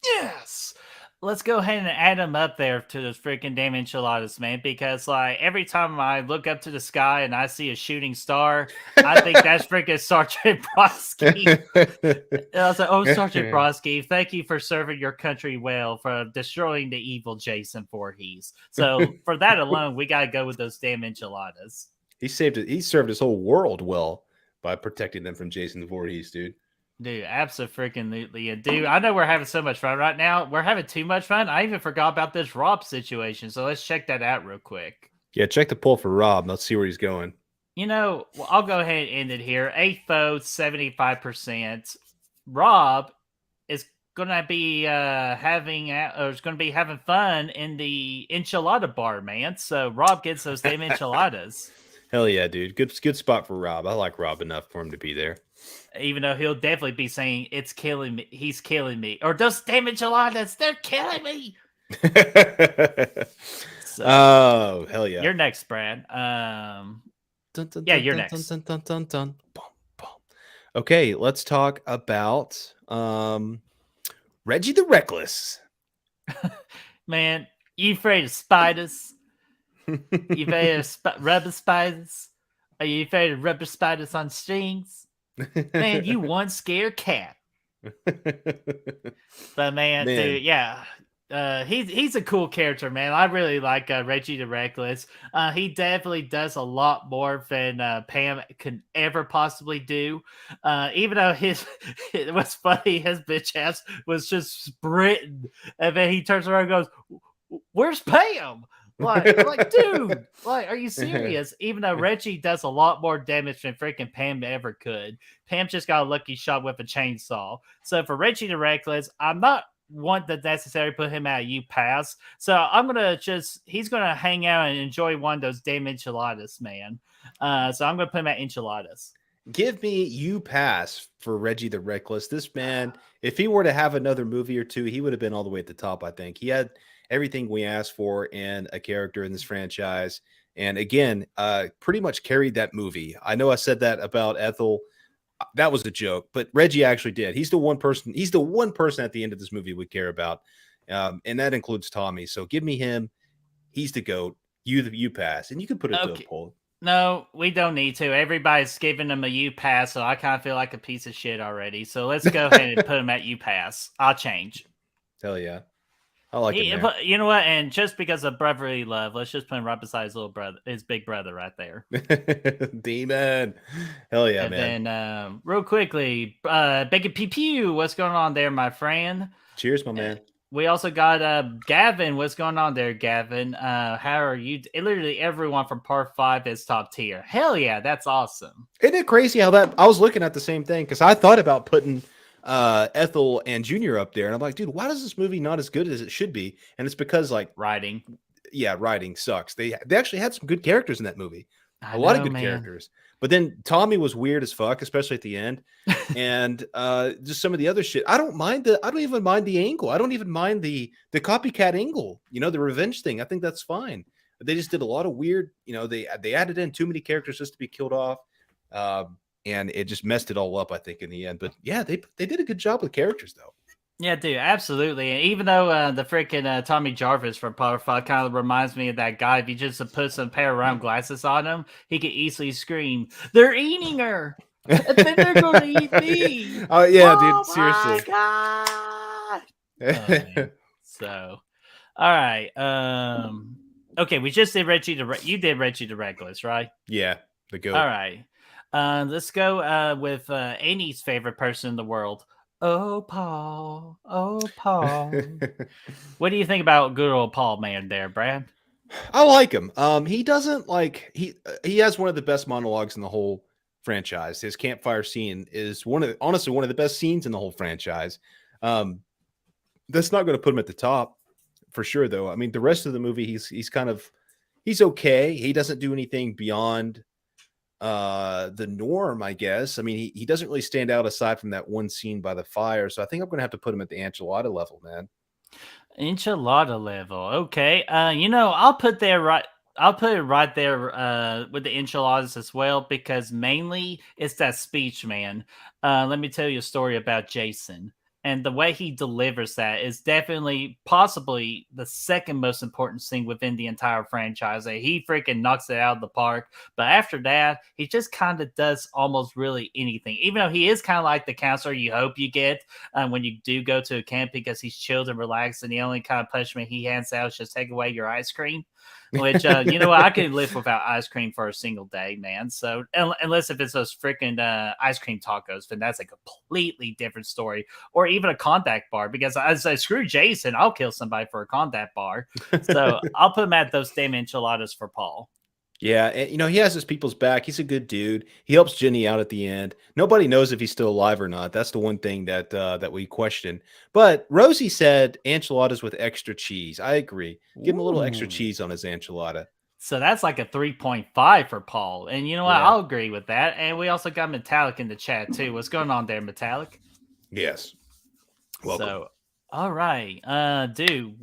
Yes. Let's go ahead and add them up there to those freaking damn enchiladas, man. Because like every time I look up to the sky and I see a shooting star, I think that's freaking Sergeant Brodsky. And I was like, "Oh, Sergeant Brodsky, thank you for serving your country well, for destroying the evil Jason Voorhees." So for that alone, we gotta go with those damn enchiladas. He saved it. He served his whole world well by protecting them from Jason Voorhees, dude. Dude, absolutely. Dude, I know we're having so much fun right now. We're having too much fun. I even forgot about this Rob situation. So let's check that out real quick. Yeah, check the poll for Rob. Let's see where he's going. Well, I'll go ahead and end it here. 8 votes, 75%. Rob is gonna be having fun in the enchilada bar, man. So Rob gets those damn enchiladas. Hell yeah, dude. Good spot for Rob. I like Rob enough for him to be there. Even though he'll definitely be saying it's killing me, he's killing me, or those damn enchiladas, they're killing me. So, oh, hell yeah. You're next, Brad. Yeah, you're next. Okay, let's talk about Reggie the Reckless. Man, you afraid of spiders? You afraid of rubber spiders? Are you afraid of rubber spiders on strings? Man, you one scared cat. But man, dude, yeah. He's a cool character, man. I really like Reggie the Reckless. He definitely does a lot more than Pam could ever possibly do. Even though it was funny, his bitch ass was just sprinting, and then he turns around and goes, "Where's Pam?" Like, dude, like, are you serious? Even though Reggie does a lot more damage than freaking Pam ever could, Pam just got a lucky shot with a chainsaw. So for Reggie the Reckless, I'm not want to necessarily put him at U pass. So he's gonna hang out and enjoy one of those damn enchiladas, man. So I'm gonna put him at enchiladas. Give me U pass for Reggie the Reckless. This man, if he were to have another movie or two, he would have been all the way at the top. I think he had everything we asked for in a character in this franchise. And again, pretty much carried that movie. I know I said that about Ethel. That was a joke, but Reggie actually did. He's the one person at the end of this movie we care about. And that includes Tommy. So give me him. He's the GOAT. You pass. And you can put it to a poll. No, we don't need to. Everybody's giving him a U pass, so I kind of feel like a piece of shit already. So let's go ahead and put him at U pass. I'll change. Hell yeah. I like it. But you know what? And just because of brotherly love, let's just put him right beside his big brother right there. Demon. Hell yeah, and man. And then real quickly, Becky Pew Pew, what's going on there, my friend? Cheers, my man. We also got Gavin. What's going on there, Gavin? How are you? Literally everyone from part 5 is top tier. Hell yeah, that's awesome. Isn't it crazy how that I was looking at the same thing because I thought about putting Ethel and Junior up there, and I'm like, dude, why is this movie not as good as it should be? And it's because like writing sucks. They actually had some good characters in that movie, a lot of good characters. But then Tommy was weird as fuck, especially at the end, and just some of the other shit. I don't even mind the angle. I don't even mind the copycat angle. You know, the revenge thing. I think that's fine. But they just did a lot of weird. You know, they added in too many characters just to be killed off. And it just messed it all up, I think, in the end. But yeah, they did a good job with characters, though. Yeah, dude, absolutely. And even though the freaking Tommy Jarvis from Power 5 kind of reminds me of that guy, if you just put some pair of round glasses on him, he could easily scream, "They're eating her! And then they're gonna eat me! Oh yeah, dude. Oh my Seriously. god!" Oh man. So, all right. Okay, we just did Reggie you did Reggie the Reckless, right? Yeah, the All goat. right. Let's go with Annie's favorite person in the world. Oh, Paul. Oh, Paul. What do you think about good old Paul Man there, Brad? I like him. He doesn't like he has one of the best monologues in the whole franchise. His campfire scene is honestly one of the best scenes in the whole franchise. Um, that's not going to put him at the top for sure, though. I mean, the rest of the movie, he's okay. He doesn't do anything beyond the norm, I guess. I mean, he doesn't really stand out aside from that one scene by the fire. So I think I'm going to have to put him at the enchilada level, man. Enchilada level. Okay. I'll put it right there with the enchiladas as well because mainly it's that speech, man. Let me tell you a story about Jason. And the way he delivers that is definitely possibly the second most important thing within the entire franchise. He freaking knocks it out of the park. But after that, he just kind of does almost really anything. Even though he is kind of like the counselor you hope you get when you do go to a camp because he's chilled and relaxed, and the only kind of punishment he hands out is just take away your ice cream. Which you know what, I could live without ice cream for a single day, man. So unless if it's those freaking ice cream tacos, then that's a completely different story. Or even a contact bar, because I say screw Jason, I'll kill somebody for a contact bar. So I'll put him at those damn enchiladas for Paul. Yeah, and he has his people's back. He's a good dude. He helps Jenny out at the end. Nobody knows if he's still alive or not. That's the one thing that we question. But Rosie said enchiladas with extra cheese. I agree. Give him a little extra Ooh. cheese on his enchilada. So that's like a 3.5 for Paul. And you know what? Yeah. I'll agree with that. And we also got Metallic in the chat too. What's going on there, Metallic? Yes. Welcome. So, all right, dude,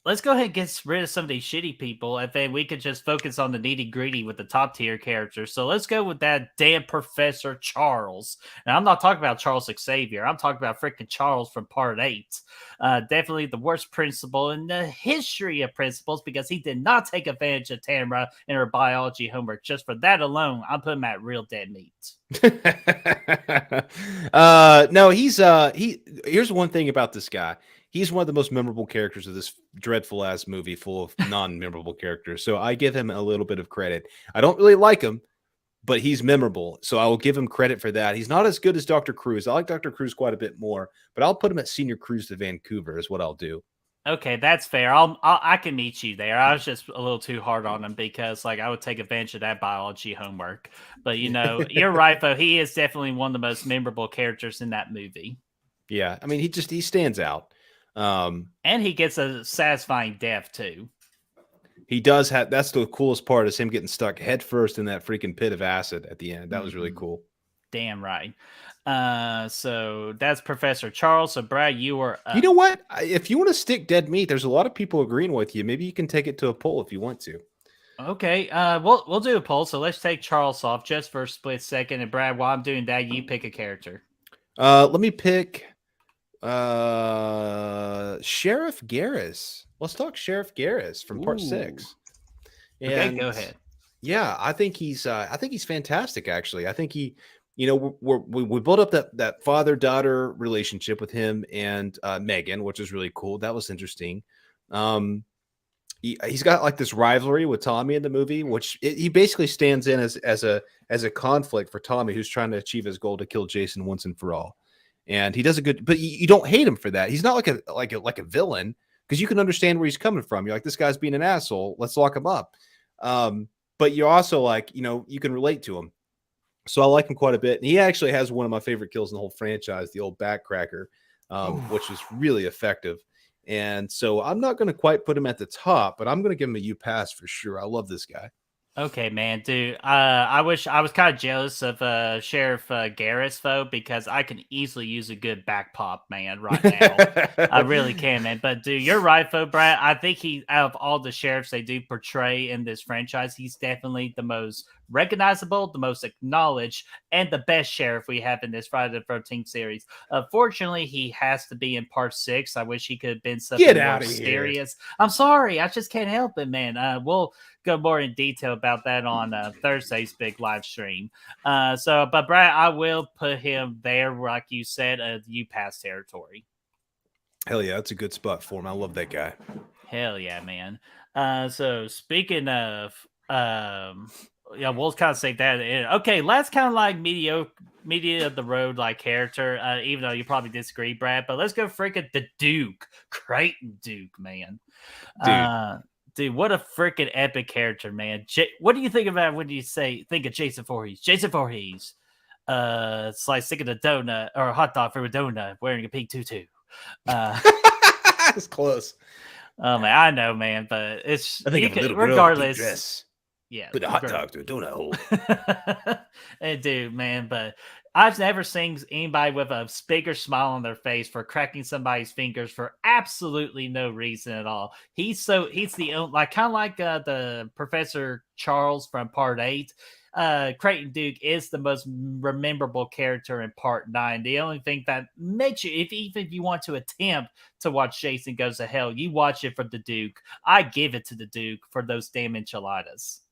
let's go ahead and get rid of some of these shitty people, and then we could just focus on the nitty gritty with the top tier characters. So let's go with that damn Professor Charles. And I'm not talking about Charles Xavier. I'm talking about freaking Charles from Part 8. Definitely the worst principal in the history of principals because he did not take advantage of Tamara in her biology homework. Just for that alone, I'm putting him at real dead meat. No, here's one thing about this guy. He's one of the most memorable characters of this dreadful ass movie full of non-memorable characters. So I give him a little bit of credit. I don't really like him, but he's memorable. So I will give him credit for that. He's not as good as Dr. Cruz. I like Dr. Cruz quite a bit more, but I'll put him at Senior Cruz to Vancouver is what I'll do. Okay, that's fair. I can meet you there. I was just a little too hard on him because like I would take advantage of that biology homework. But you know, you're right though. He is definitely one of the most memorable characters in that movie. Yeah, I mean he stands out. And he gets a satisfying death too. He does have that's the coolest part is him getting stuck head first in that freaking pit of acid at the end. That was really cool. Damn right. So that's Professor Charles. So Brad, you were You know what? If you want to stick dead meat, there's a lot of people agreeing with you. Maybe you can take it to a poll if you want to. Okay. We'll do a poll. So let's take Charles off just for a split second. And Brad, while I'm doing that, you pick a character. Let me pick Sheriff Garris. Let's talk Sheriff Garris from Part 6. And, okay, go ahead. Yeah, I think he's fantastic. Actually, I think he, we built up that father-daughter relationship with him and Megan, which is really cool. That was interesting. He's got like this rivalry with Tommy in the movie, which he basically stands in as a conflict for Tommy, who's trying to achieve his goal to kill Jason once and for all. And he does a good, but you don't hate him for that. He's not like a villain because you can understand where he's coming from. You're like, this guy's being an asshole. Let's lock him up. But you're also like, you can relate to him. So I like him quite a bit. And he actually has one of my favorite kills in the whole franchise, the old backcracker, which was really effective. And so I'm not going to quite put him at the top, but I'm going to give him a U pass for sure. I love this guy. Okay, man, dude. I wish I was kind of jealous of Sheriff Garrett's vote because I can easily use a good back pop, man, right now. I really can, man. But dude, you're right, though, Brad. I think he, out of all the sheriffs they do portray in this franchise, he's definitely the most recognizable, the most acknowledged, and the best sheriff we have in this Friday the 13th series. Unfortunately, he has to be in part 6. I wish he could have been Get something more out of here. serious. I'm sorry, I just can't help it, man. We'll go more in detail about that on Thursday's big live stream. But Brad, I will put him there, like you said, you pass territory. Hell yeah, that's a good spot for him. I love that guy. Hell yeah, man. So speaking of, yeah, we'll kind of say that. Okay, let's kind of like media of the road like character. Even though you probably disagree, Brad, but let's go freaking the Duke, Creighton Duke, man. Dude. Dude, what a freaking epic character, man. What do you think about when you think of Jason Voorhees? Jason Voorhees, it's like sticking a donut or a hot dog for a donut wearing a pink tutu. It's close. Oh man, I know, man, but it's I think regardless. Dress. Yeah, Put a hot dog to a donut hole. And dude, man, but I've never seen anybody with a bigger smile on their face for cracking somebody's fingers for absolutely no reason at all. He's the like kind of like the Professor Charles from Part 8. Creighton Duke is the most memorable character in Part 9. The only thing that makes you, even if you want to attempt to watch Jason Goes to Hell, you watch it for the Duke. I give it to the Duke for those damn enchiladas.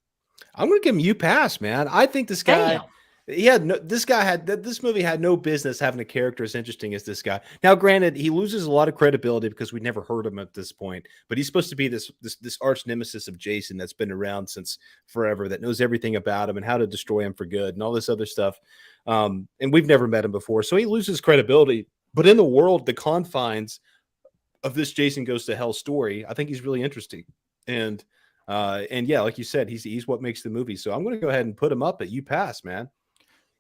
I'm gonna give him you pass, man. I think this guy. Damn. This movie had no business having a character as interesting as this guy. Now, granted, he loses a lot of credibility because we never heard him at this point, but he's supposed to be this arch nemesis of Jason that's been around since forever, that knows everything about him and how to destroy him for good and all this other stuff. And we've never met him before, so he loses credibility. But in the world, the confines of this Jason Goes to Hell story, I think he's really interesting. And yeah, like you said, he's what makes the movie. So I'm going to go ahead and put him up at you pass, man.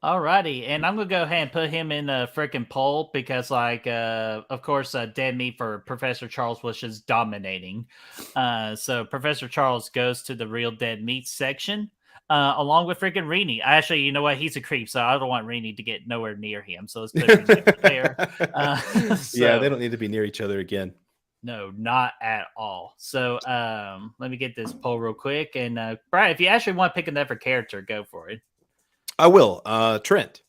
Alrighty, and I'm gonna go ahead and put him in a freaking poll because, like, of course, Dead Meat for Professor Charles was just dominating. So Professor Charles goes to the real Dead Meat section, along with freaking Reenie. Actually, you know what? He's a creep, so I don't want Reenie to get nowhere near him. So let's put Reenie over there. Yeah, they don't need to be near each other again. No, not at all. So let me get this poll real quick. And Brian, if you actually want to pick another character, go for it. I will. Trent.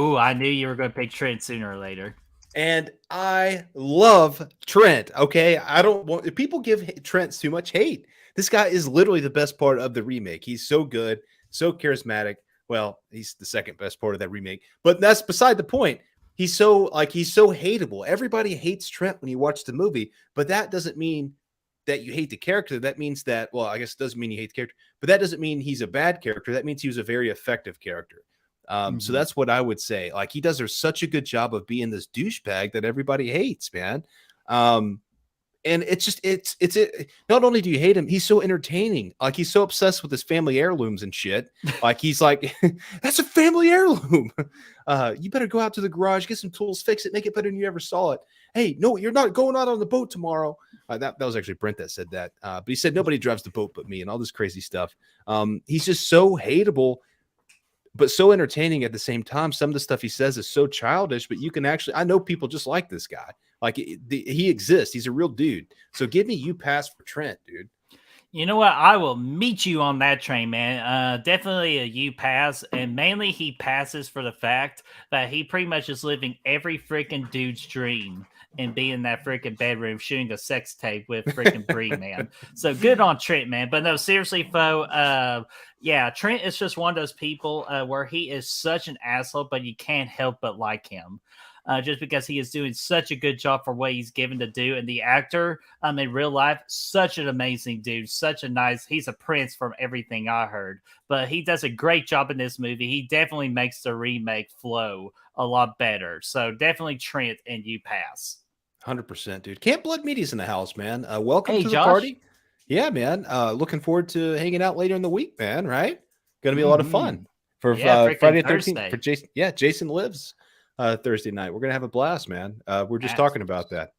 Ooh, I knew you were going to pick Trent sooner or later. And I love Trent. Okay. I don't want people give Trent too much hate. This guy is literally the best part of the remake. He's so good, so charismatic. Well, he's the second best part of that remake, but that's beside the point. He's so hateable. Everybody hates Trent when you watch the movie, but that doesn't mean that you hate the character. That means that, well, I guess it doesn't mean you hate the character, but that doesn't mean he's a bad character. That means he was a very effective character. So that's what I would say. Like, he does such a good job of being this douchebag that everybody hates, man. And it's just, not only do you hate him, he's so entertaining. Like, he's so obsessed with his family heirlooms and shit. Like, he's like, that's a family heirloom. You better go out to the garage, get some tools, fix it, make it better than you ever saw it. Hey, no, you're not going out on the boat tomorrow. That was actually Brent that said that. But he said, nobody drives the boat but me, and all this crazy stuff. He's just so hateable, but so entertaining at the same time. Some of the stuff he says is so childish, but you can actually, I know people just like this guy. Like, he exists. He's a real dude. So give me you pass for Trent, dude. You know what? I will meet you on that train, man. Definitely a you pass. And mainly he passes for the fact that he pretty much is living every freaking dude's dream and be in that freaking bedroom shooting a sex tape with freaking Brie, man. So good on Trent, man. But no, seriously, Fo, yeah, Trent is just one of those people where he is such an asshole, but you can't help but like him. Just because he is doing such a good job for what he's given to do. And the actor in real life, such an amazing dude, he's a prince from everything I heard. But he does a great job in this movie. He definitely makes the remake flow a lot better. So definitely Trent and you pass. 100%, dude. Camp Blood Media's in the house, man. Welcome to the Josh. party. Yeah, man. Looking forward to hanging out later in the week, man. Right? Going to be a lot of fun for Friday the 13th. For Jason. Yeah, Jason Lives. Thursday night. We're gonna have a blast, man. We're just talking about that.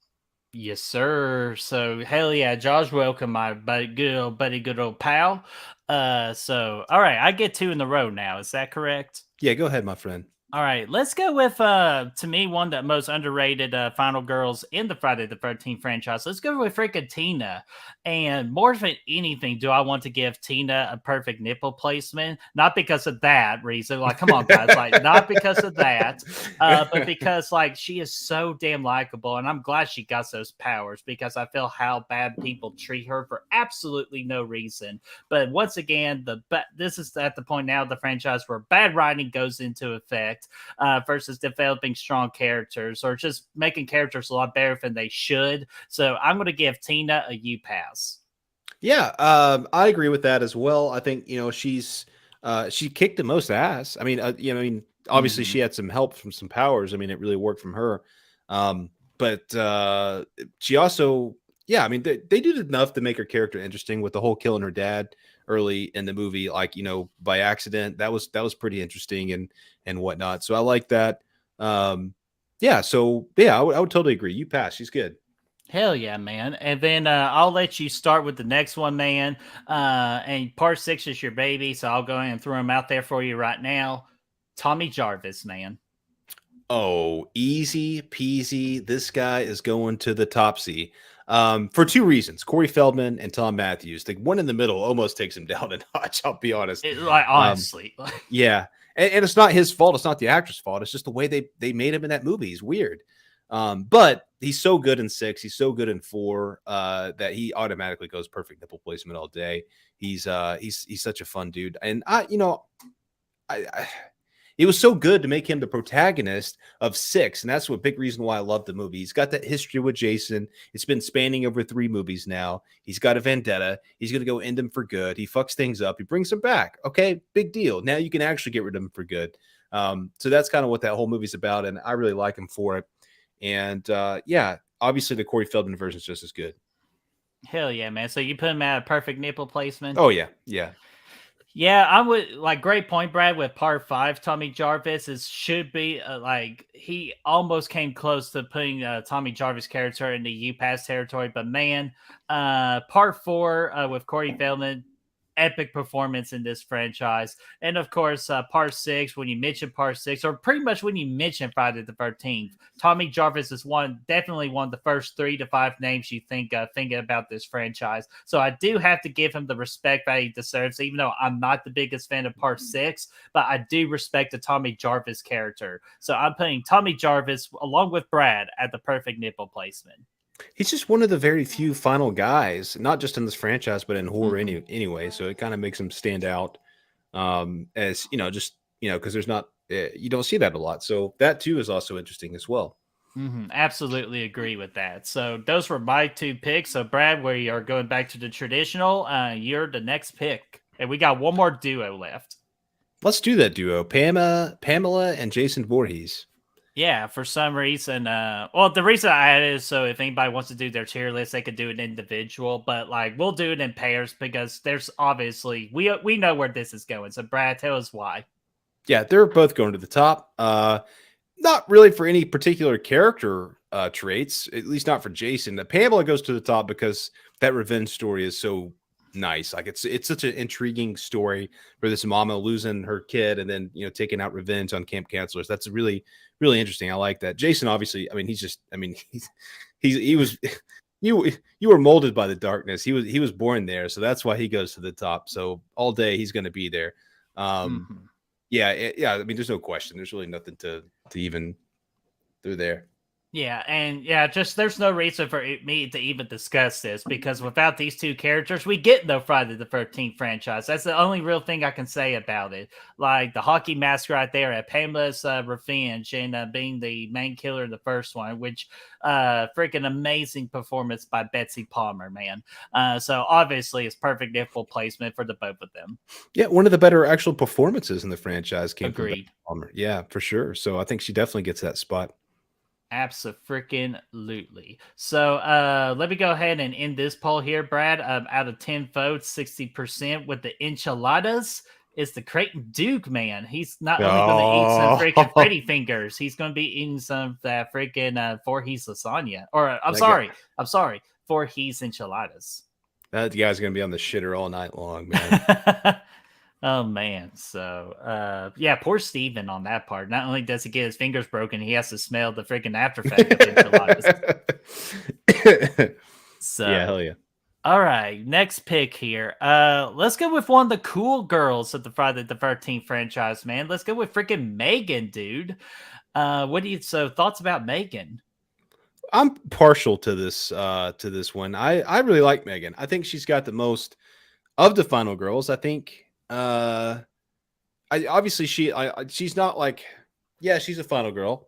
Yes, sir. So hell yeah, Josh, welcome, my buddy, good old pal. So all right, I get two in the row now. Is that correct? Yeah, go ahead, my friend. All right, let's go with to me one that most underrated final girls in the Friday the 13th franchise. Let's go with freaking Tina. And more than anything, do I want to give Tina a perfect nipple placement? Not because of that reason. Like, come on, guys, like not because of that, but because like she is so damn likable, and I'm glad she got those powers because I feel how bad people treat her for absolutely no reason. But once again, this is at the point now of the franchise where bad writing goes into effect versus developing strong characters or just making characters a lot better than they should. So I'm going to give Tina a U pass. Yeah, I agree with that as well. I think she kicked the most ass. I mean, obviously Mhm. she had some help from some powers. I mean, it really worked from her. But she also, yeah, I mean, they did enough to make her character interesting with the whole killing her dad early in the movie, like by accident. That was pretty interesting and whatnot. So I like that. Yeah, so yeah, I would totally agree. You pass. She's good. Hell yeah, man. And then I'll let you start with the next one, man. And part six is your baby. So I'll go ahead and throw him out there for you right now. Tommy Jarvis, man. Oh, easy peasy. This guy is going to the Topsy for two reasons: Corey Feldman and Tom Matthews. The one in the middle almost takes him down a notch. I'll be honest. Like, Um, honestly. yeah, and it's not his fault. It's not the actor's fault. It's just the way they made him in that movie. He's weird, but he's so good in six. He's so good in four that he automatically goes perfect nipple placement all day. He's such a fun dude, and I it was so good to make him the protagonist of six, and that's what big reason why I love the movie. He's got that history with Jason. It's been spanning over three movies now. He's got a vendetta. He's going to go end him for good. He fucks things up. He brings him back. Okay, big deal. Now you can actually get rid of him for good. So that's kind of what that whole movie's about, and I really like him for it. And yeah, obviously the Corey Feldman version is just as good. Hell yeah, man. So you put him at a perfect nipple placement? Oh yeah, yeah. Yeah, I would like great point, Brad. With part five, Tommy Jarvis is should be like he almost came close to putting Tommy Jarvis character in the U Pass territory, but man, part four with Corey Feldman, epic performance in this franchise, and of course, part six. When you mention part six, or pretty much when you mention Friday the 13th, Tommy Jarvis is definitely one of the first 3 to 5 names you think thinking about this franchise. So I do have to give him the respect that he deserves, even though I'm not the biggest fan of Part Six. But I do respect the Tommy Jarvis character. So I'm putting Tommy Jarvis along with Brad at the perfect nipple placement. He's just one of the very few final guys, not just in this franchise, but in horror Mm-hmm. anyway. So it kind of makes him stand out as just because there's not you don't see that a lot. So that too is also interesting as well. Absolutely agree with that. So those were my two picks. So Brad, we are going back to the traditional. You're the next pick, and we got one more duo left. Let's do that duo, Pamela, and Jason Voorhees. Yeah, for some reason, well, the reason I had it is so if anybody wants to do their tier list, they could do it individual, but like we'll do it in pairs because there's obviously we know where this is going. So Brad, tell us why. Yeah, they're both going to the top. Not really for any particular character traits, at least not for Jason. Pamela goes to the top because that revenge story is so nice. Like it's such an intriguing story for this mama losing her kid and then taking out revenge on camp counselors. That's really interesting. I like that. Jason, obviously, I mean, he was you were molded by the darkness. He was born there, so that's why he goes to the top. So all day he's going to be there. Um, Mhm. yeah. I mean, there's no question. There's really nothing to even do there. Yeah, and yeah, just there's no reason for me to even discuss this because without these two characters, we get no Friday the 13th franchise. That's the only real thing I can say about it. Like the hockey mask right there at Pamela's revenge and being the main killer in the first one, which freaking amazing performance by Betsy Palmer, man. So obviously it's perfect nipple placement for the both of them. Yeah, one of the better actual performances in the franchise came from Beth Agreed. Palmer. Yeah, for sure. So I think she definitely gets that spot. Absolutely. So let me go ahead and end this poll here, Brad. Out of 10 votes, 60% with the enchiladas. It's the Creighton Duke, man. He's not only going to eat some freaking Oh, Freddy fingers, he's going to be eating some of that freaking Voorhees lasagna. Or I'm sorry, Voorhees enchiladas. that guy's gonna be on the shitter all night long, man. Oh man, so yeah, poor Steven on that part. Not only does he get his fingers broken, he has to smell the freaking after effect of enchiladas. So Yeah, hell yeah. all right, next pick here. Let's go with one of the cool girls of the Friday the 13th franchise, man. Let's go with freaking Megan, dude. Thoughts about Megan? I'm partial to this one. I really like Megan. I think she's got the most of the final girls. I think she's not like, yeah, she's a final girl.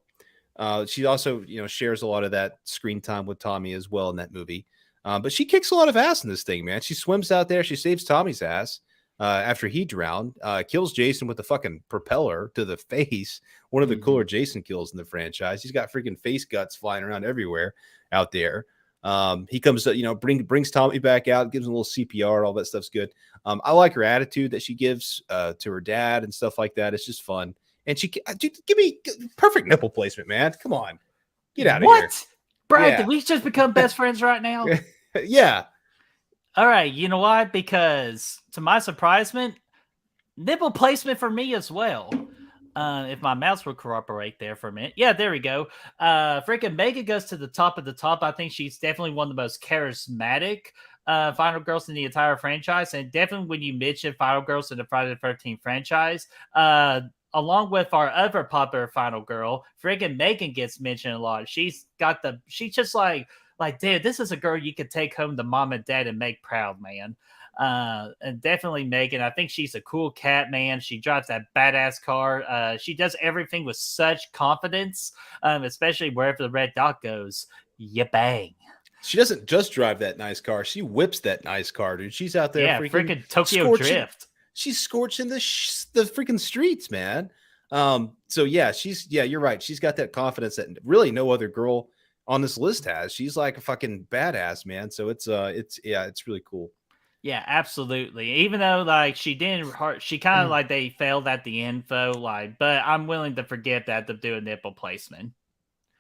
She also, shares a lot of that screen time with Tommy as well in that movie. But she kicks a lot of ass in this thing, man. She swims out there. She saves Tommy's ass after he drowned. Kills Jason with the fucking propeller to the face. One of the cooler Jason kills in the franchise. He's got freaking face guts flying around everywhere out there. He comes, brings Tommy back out, gives him a little CPR. All that stuff's good. I like her attitude that she gives to her dad and stuff like that. It's just fun. And dude, give me perfect nipple placement, man. Come on, get out of here. What, Brad? Yeah. Did we just become best friends right now? Yeah. All right. You know why? Because to my surprisement, nipple placement for me as well. If my mouse would cooperate there for a minute. Yeah, there we go. Freaking Megan goes to the top of the top. I think she's definitely one of the most charismatic final girls in the entire franchise. And definitely when you mention final girls in the Friday the 13th franchise, along with our other popular final girl, freaking Megan gets mentioned a lot. She's just like, dude, this is a girl you could take home to mom and dad and make proud, man. And definitely Megan. I think she's a cool cat, man. She drives that badass car. She does everything with such confidence, especially wherever the red dot goes. You bang. She doesn't just drive that nice car. She whips that nice car, dude. She's out there freaking Tokyo Drift. She's scorching the freaking streets, man. So yeah, you're right. She's got that confidence that really no other girl on this list has. She's like a fucking badass, man. So it's really cool. Yeah, absolutely. Even though she kind of they failed at the info, but I'm willing to forget that to do a nipple placement.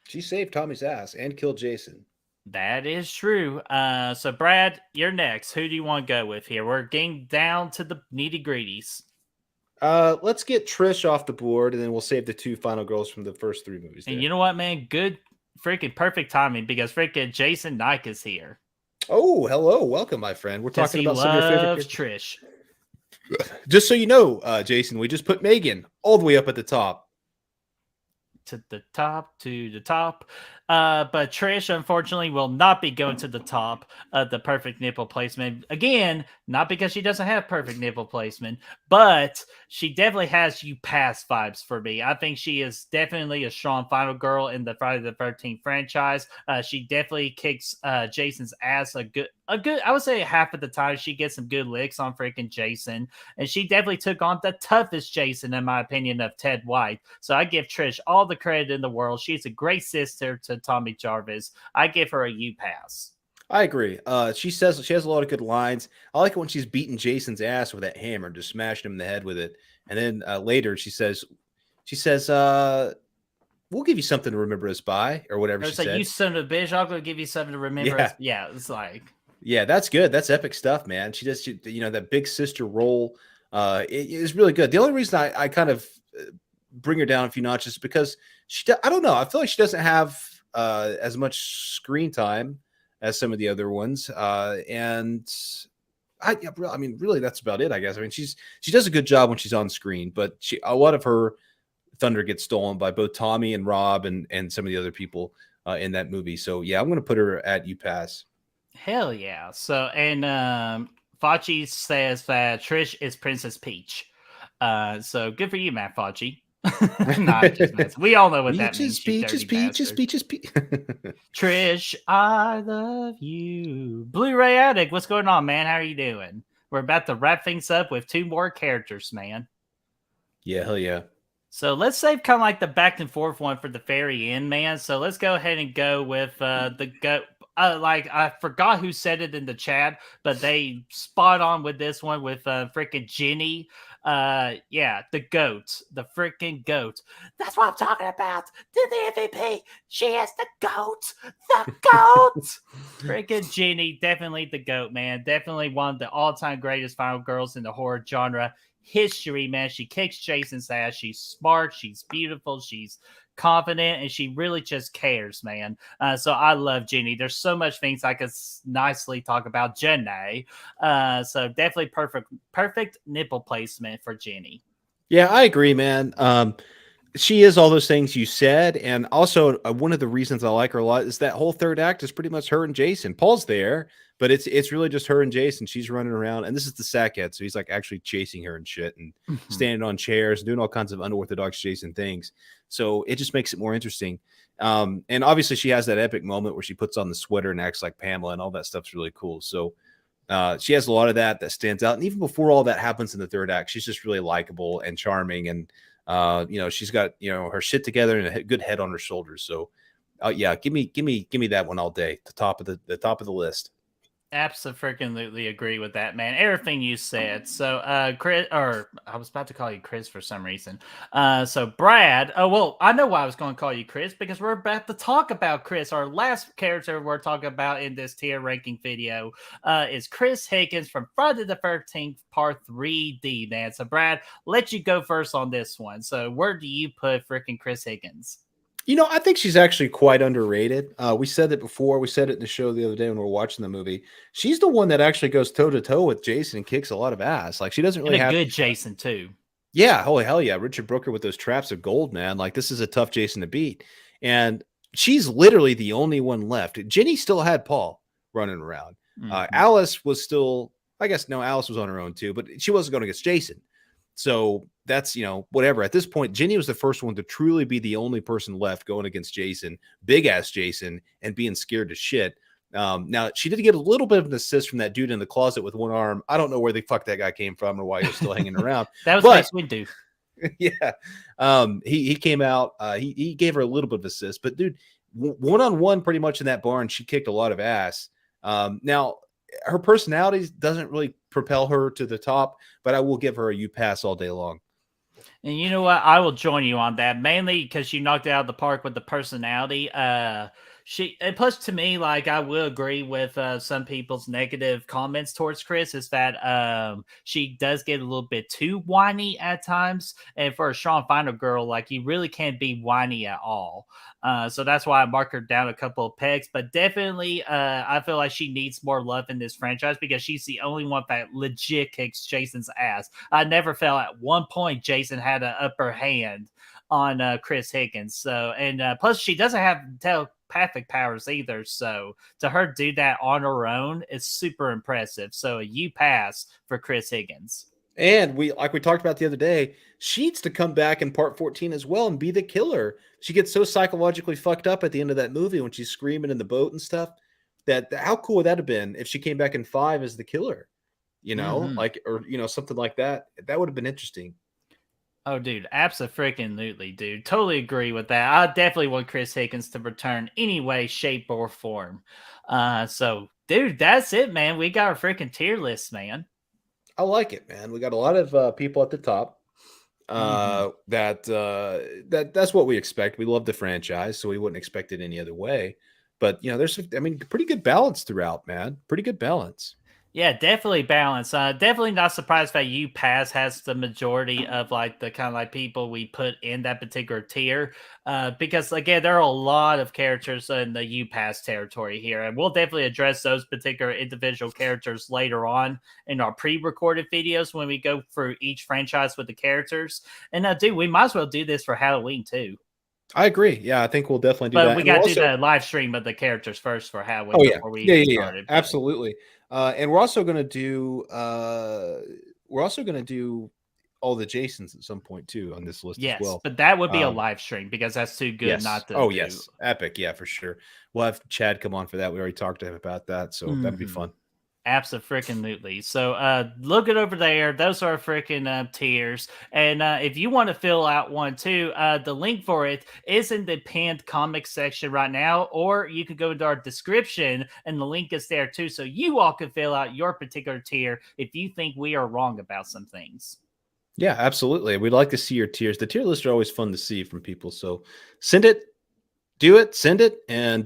She saved Tommy's ass and killed Jason. That is true. So Brad, you're next. Who do you want to go with here? We're getting down to the nitty gritties. Let's get Trish off the board, and then we'll save the two final girls from the first three movies. And you know what, man? Good, freaking perfect timing because freaking Jason Nike is here. Oh, hello. Welcome, my friend. We're talking about some of your favorite Trish. Just so you know, Jason, we just put Megan all the way up at the top. To the top. But Trish, unfortunately, will not be going to the top of the perfect nipple placement. Again, not because she doesn't have perfect nipple placement, but she definitely has you pass vibes for me. I think she is definitely a strong final girl in the Friday the 13th franchise. She definitely kicks Jason's ass a good, I would say half of the time she gets some good licks on freaking Jason. And she definitely took on the toughest Jason, in my opinion, of Ted White. So I give Trish all the credit in the world. She's a great sister to Tommy Jarvis. I give her a U pass. I agree. She says she has a lot of good lines. I like it when she's beating Jason's ass with that hammer, just smashing him in the head with it. And then later she says, we'll give you something to remember us by, or whatever she said. You son of a bitch, I'm going to give you something to remember us. Yeah, it's like. Yeah, that's good. That's epic stuff, man. She does, that big sister role. It is really good. The only reason I kind of bring her down a few notches is because I don't know. I feel like she doesn't have as much screen time as some of the other ones. And I mean, really, that's about it, I guess. I mean, she does a good job when she's on screen, but a lot of her thunder gets stolen by both Tommy and Rob and some of the other people in that movie. So yeah, I'm going to put her at UPass. Hell yeah. So, and Fauci says that Trish is Princess Peach. So good for you, Matt Fauci. We all know what that means. Peaches. Trish, I love you. Blu-ray Addict, what's going on, man? How are you doing? We're about to wrap things up with two more characters, man. Yeah, hell yeah. So let's save kind of like the back and forth one for the very end, man. So let's go ahead and go with like I forgot who said it in the chat, but they spot on with this one with freaking Jenny. Yeah, the goat, the freaking goat. That's what I'm talking about. The MVP. She is the goat. The goat. Freaking Jenny, definitely the goat, man. Definitely one of the all-time greatest final girls in the horror genre history, man. She kicks Jason's ass. She's smart. She's beautiful. She's confident, and she really just cares, man. So I love Jenny. There's so much things I could nicely talk about Jenny. So definitely perfect nipple placement for Jenny. Yeah, I agree, man. She is all those things you said, and also one of the reasons I like her a lot is that whole third act is pretty much her and Jason. Paul's there, but it's really just her and Jason. She's running around, and this is the sackhead, so he's like actually chasing her and shit, and standing on chairs, doing all kinds of unorthodox Jason things. So it just makes it more interesting. And obviously, she has that epic moment where she puts on the sweater and acts like Pamela, and all that stuff's really cool. So she has a lot of that stands out, and even before all that happens in the third act, she's just really likable and charming, and she's got her shit together and a good head on her shoulders. So yeah, give me that one all day. The top of the list. Absolutely agree with that, man. Everything you said. So, Chris, or I was about to call you Chris for some reason. So Brad. Oh well, I know why I was going to call you Chris, because we're about to talk about Chris. Our last character we're talking about in this tier ranking video is Chris Higgins from Friday the 13th Part 3D. Man, so Brad, let you go first on this one. So, where do you put freaking Chris Higgins? I think she's actually quite underrated. We said it before. We said it in the show the other day when we were watching the movie. She's the one that actually goes toe to toe with Jason and kicks a lot of ass. Like, she doesn't really have good Jason too. Yeah, holy hell yeah, Richard Brooker with those traps of gold, man. Like, this is a tough Jason to beat, and she's literally the only one left. Jenny still had Paul running around. Alice was still, I guess, no, Alice was on her own too, but she wasn't going against Jason. So that's, whatever. At this point, Jenny was the first one to truly be the only person left going against Jason, big ass Jason, and being scared to shit. Now, she did get a little bit of an assist from that dude in the closet with one arm. I don't know where the fuck that guy came from or why he was still hanging around. That was Mace Windu. Yeah. He came out. He gave her a little bit of assist. But, dude, one-on-one pretty much in that barn, she kicked a lot of ass. Now, her personality doesn't really propel her to the top, but I will give her a U pass all day long. And you know what? I will join you on that, mainly because she knocked it out of the park with the personality. Plus, to me, like, I will agree with some people's negative comments towards Chris, is that she does get a little bit too whiny at times. And for a strong final girl, like, you really can't be whiny at all. So that's why I mark her down a couple of pegs. But definitely, I feel like she needs more love in this franchise, because she's the only one that legit kicks Jason's ass. I never felt at one point Jason had an upper hand on Chris Higgins. So, and plus, she doesn't have telepathic powers either. So to her do that on her own is super impressive. So a U pass for Chris Higgins. And we talked about the other day, she needs to come back in part 14 as well and be the killer. She gets so psychologically fucked up at the end of that movie when she's screaming in the boat and stuff. That how cool would that have been if she came back in 5 as the killer? Or something like that. That would have been interesting. Oh, dude, absolutely, dude. Totally agree with that. I definitely want Chris Higgins to return any way, shape, or form. So, dude, that's it, man. We got our freaking tier list, man. I like it, man. We got a lot of people at the top. That's what we expect. We love the franchise, so we wouldn't expect it any other way. But there's pretty good balance throughout, man. Pretty good balance. Yeah, definitely balance. Definitely not surprised that U-Pass has the majority of like the kind of like people we put in that particular tier. Because again, there are a lot of characters in the U-Pass territory here, and we'll definitely address those particular individual characters later on in our pre-recorded videos when we go through each franchise with the characters. And dude, we might as well do this for Halloween too. I agree. Yeah, I think we'll definitely do that. But we got to do the live stream of the characters first for Halloween. Oh yeah, before we started. Absolutely. And we're also going to do all the Jasons at some point too on this list as well. But that would be a live stream, because that's too good not to. Oh yes, epic. Yeah, for sure. We'll have Chad come on for that. We already talked to him about that, so that'd be fun. Absolutely. So look it over there. Those are freaking tiers. And if you want to fill out one too, the link for it is in the pinned comic section right now, or you could go into our description and the link is there too. So you all can fill out your particular tier if you think we are wrong about some things. Yeah, absolutely. We'd like to see your tiers. The tier lists are always fun to see from people. So send it, do it, send it, and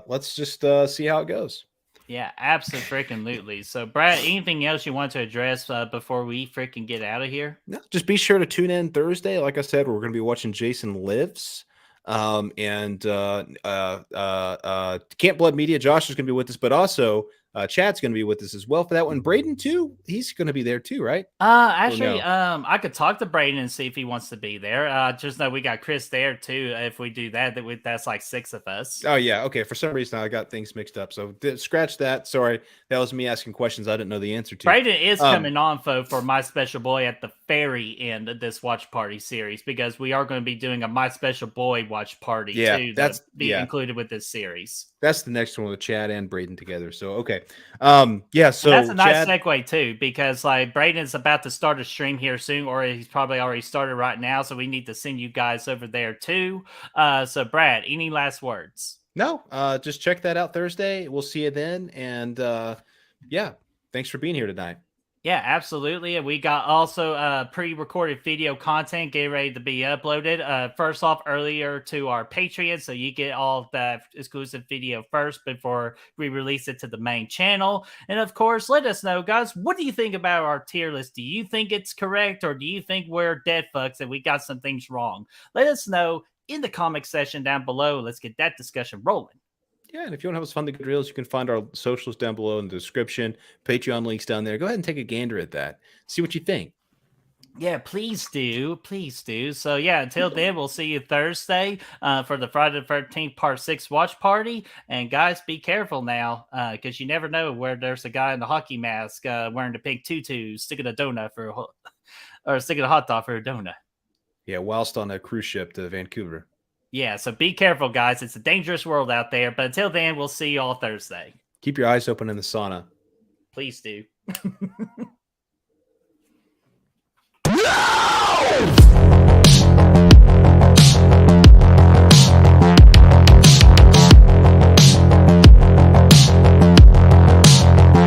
let's just see how it goes. Yeah, absolutely. So, Brad, anything else you want to address before we freaking get out of here? No, just be sure to tune in Thursday. Like I said, we're going to be watching Jason Lives. And Camp Blood Media, Josh is going to be with us, but also Chad's going to be with us as well for that one. Braden too, he's going to be there too, right? Actually, no? I could talk to Braden and see if he wants to be there. Just know we got Chris there too. If we do that, that's like 6 of us. Oh yeah, okay. For some reason, I got things mixed up. So scratch that. Sorry, that was me asking questions I didn't know the answer to. Braden is coming on for My Special Boy at the very end of this watch party series because we are going to be doing a My Special Boy watch party too. That's included with this series. That's the next one with Chad and Braden together. So okay, yeah. So and that's a nice segue too because like Braden's about to start a stream here soon, or he's probably already started right now. So we need to send you guys over there too. So Brad, any last words? No, just check that out Thursday. We'll see you then. And yeah, thanks for being here tonight. Yeah, absolutely. And we got also pre-recorded video content getting ready to be uploaded. First off, earlier to our Patreon, so you get all of that exclusive video first before we release it to the main channel. And of course, let us know, guys, what do you think about our tier list? Do you think it's correct, or do you think we're dead fucks and we got some things wrong? Let us know in the comment section down below. Let's get that discussion rolling. Yeah, and if you want to have us fun the good reels, you can find our socials down below in the description. Patreon links down there. Go ahead and take a gander at that. See what you think. Yeah, please do. Please do. So, yeah, until then, we'll see you Thursday for the Friday the 13th Part 6 watch party. And, guys, be careful now because you never know where there's a guy in the hockey mask wearing the pink tutu sticking a donut or sticking a hot dog for a donut. Yeah, whilst on a cruise ship to Vancouver. Yeah, so be careful, guys. It's a dangerous world out there. But until then, we'll see you all Thursday. Keep your eyes open in the sauna. Please do.